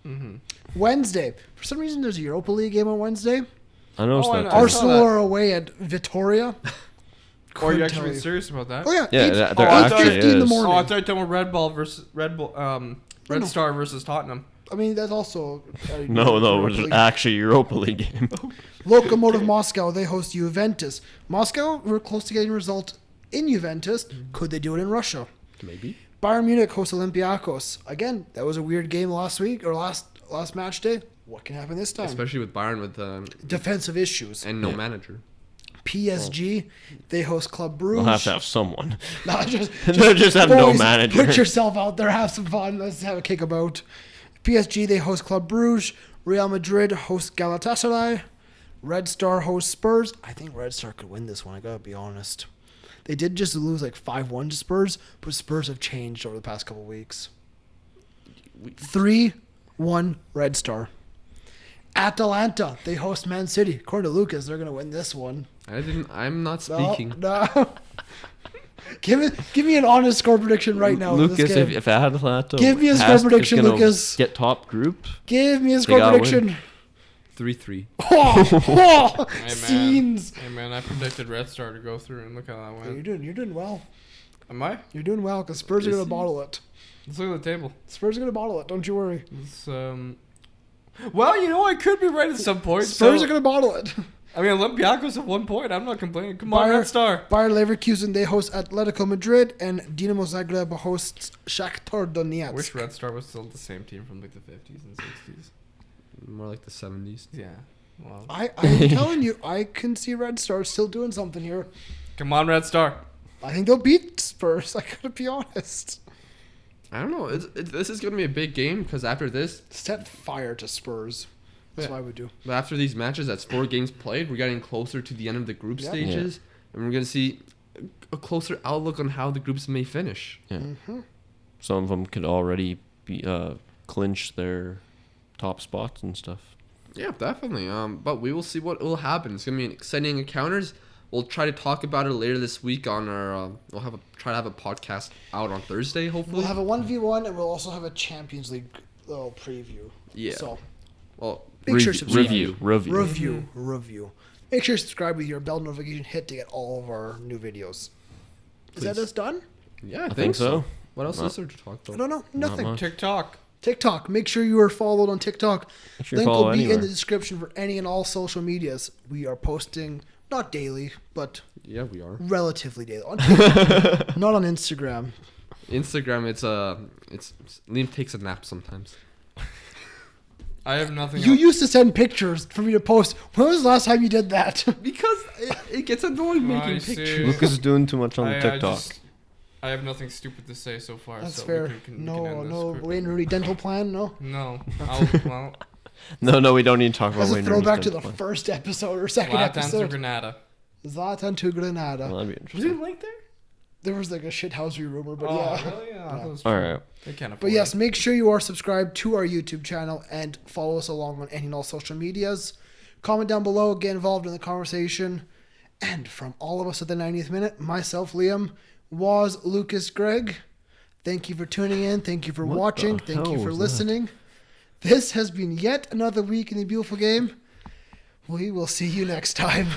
Mm-hmm. Wednesday. For some reason, there's a Europa League game on Wednesday. I noticed Oh, I that. know. too. Arsenal that. are away at Vitoria. Or are you Couldn't actually tell being you. serious about that? Oh yeah, Yeah, 8, there actually 8:50 in the is. morning. Oh, I thought you were talking about Red no. Star versus Tottenham. I mean, that's also No, it Europa was League. actually a Europa League game. Lokomotiv Moscow, they host Juventus. Moscow were close to getting a result in Juventus. Could they do it in Russia? Maybe. Bayern Munich hosts Olympiacos. Again, that was a weird game last week or last match day. What can happen this time? Especially with Bayern with Defensive issues. and no manager. PSG, they host Club Brugge. We'll have to have someone. Nah, just They'll just have no boys, manager. Put yourself out there, have some fun. Let's have a kickabout. PSG, they host Club Brugge. Real Madrid hosts Galatasaray. Red Star hosts Spurs. I think Red Star could win this one, I gotta be honest. They did just lose like 5-1 to Spurs, but Spurs have changed over the past couple weeks. 3-1 Red Star. Atalanta, they host Man City. According to Lucas, they're gonna win this one. I'm not No, speaking. No. Give me an honest score prediction right now. in this Lucas, game. if Atlanta Give me a score is prediction, gonna Lucas. Get top group. Give me a score gotta prediction. 3-3. Hey, man. Scenes. Hey, man, I predicted Red Star to go through, and look how that You're went. doing well. Am I? You're doing well because Spurs are Is gonna he? bottle it. Let's look at the table. Spurs are gonna bottle it. Don't you worry. It's, well, you know, I could be right at some point. Spurs so, are gonna bottle it. I mean, Olympiacos at 1 point. I'm not complaining. Come on, Bayern- Red Star. Bayer Leverkusen, they host Atletico Madrid, and Dinamo Zagreb hosts Shakhtar Donetsk. I wish Red Star was still the same team from like the 50s and 60s. More like the 70s. Yeah. Well, I'm telling you, I can see Red Star still doing something here. come on, Red Star. I think they'll beat Spurs. I gotta be honest. I don't know. This is going to be a big game because after this, Set fire to Spurs. That's Yeah. what I would do. but after these matches, that's 4 games played. We're getting closer to the end of the group Yep. stages, and we're going to see a closer outlook on how the groups may finish. Yeah. Mm-hmm. Some of them could already be clinch their top spots and stuff. Yeah, definitely. But we will see what will happen. It's gonna be an exciting encounters. We'll try to talk about it later this week on our. We'll try to have a podcast out on Thursday, hopefully. We'll have a 1v1, and we'll also have a Champions League little preview. Yeah. So Well, make sure to subscribe. Review. Make sure to subscribe with your bell notification hit to get all of our new videos. Is that Please. us done? yeah, I think so. What else No. is there to talk I about? don't know. Nothing. much. TikTok. TikTok. Make sure you are followed on TikTok. Make sure you Link will follow be anywhere. in the description for any and all social medias. We are posting not daily, but Yeah, we are. relatively daily. On TikTok, not on Instagram. Instagram, it's Liam takes a nap sometimes. I have nothing You else. used to send pictures for me to post. When was the last time you did that? Because it gets annoying making I see. pictures. Lucas is doing too much on the TikTok. I have nothing stupid to say so far. That's so fair. We can No, end this no quickly. Wayne Rooney dental plan. No. No. Well, No, we don't need to talk about That's a Wayne throwback Rooney's to the dental plan. first episode or second Zlatan to episode. Granada. Zlatan to Granada. Well, that'd be Was interesting. he linked there? There was like a shithousery rumor, but Oh, yeah. really? Ah, that was All true. right. They can't afford But yes, it. make sure you are subscribed to our YouTube channel and follow us along on any and all social medias. Comment down below, get involved in the conversation. And from all of us at the 90th minute, myself, Liam, was Lucas, Greg. Thank you for tuning in. Thank you for What watching. the Thank you hell for was listening. This has been yet another week in the beautiful game. We will see you next time.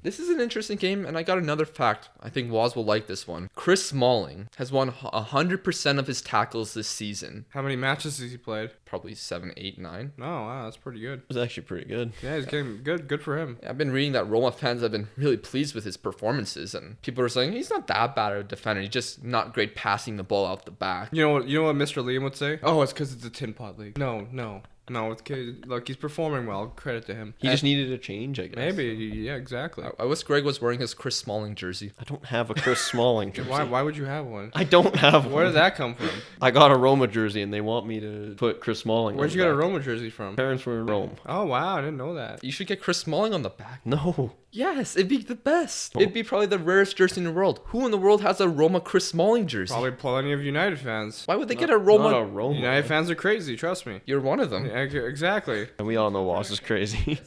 This is an interesting game, and I got another fact. I think Waz will like this one. Chris Smalling has won 100% of his tackles this season. How many matches has he played? Probably 7, 8, 9. Oh, wow, that's pretty good. It was actually pretty good. Yeah, he's getting good. Good for him. I've been reading that Roma fans have been really pleased with his performances, and people are saying he's not that bad of a defender. He's just not great passing the ball out the back. You know what? You know what Mr. Liam would say? Oh, it's because it's a tin pot league. No. It's look, he's performing well. Credit to him. He just needed a change, I guess. Maybe. Yeah, exactly. I wish Greg was wearing his Chris Smalling jersey. I don't have a Chris Smalling jersey. Why would you have one? I don't have one. Where did that come from? I got a Roma jersey and they want me to put Chris Smalling Where'd on you the get a back. Roma jersey from? Parents were in Rome. Oh wow, I didn't know that. You should get Chris Smalling on the back. No. Yes, it'd be the best. It'd be probably the rarest jersey in the world. Who in the world has a Roma Chris Smalling jersey? Probably plenty of United fans. Why would they get a Roma? Not a Roma. United fans are crazy. Trust me. You're one of them. Yeah, exactly. And we all know Waz is crazy.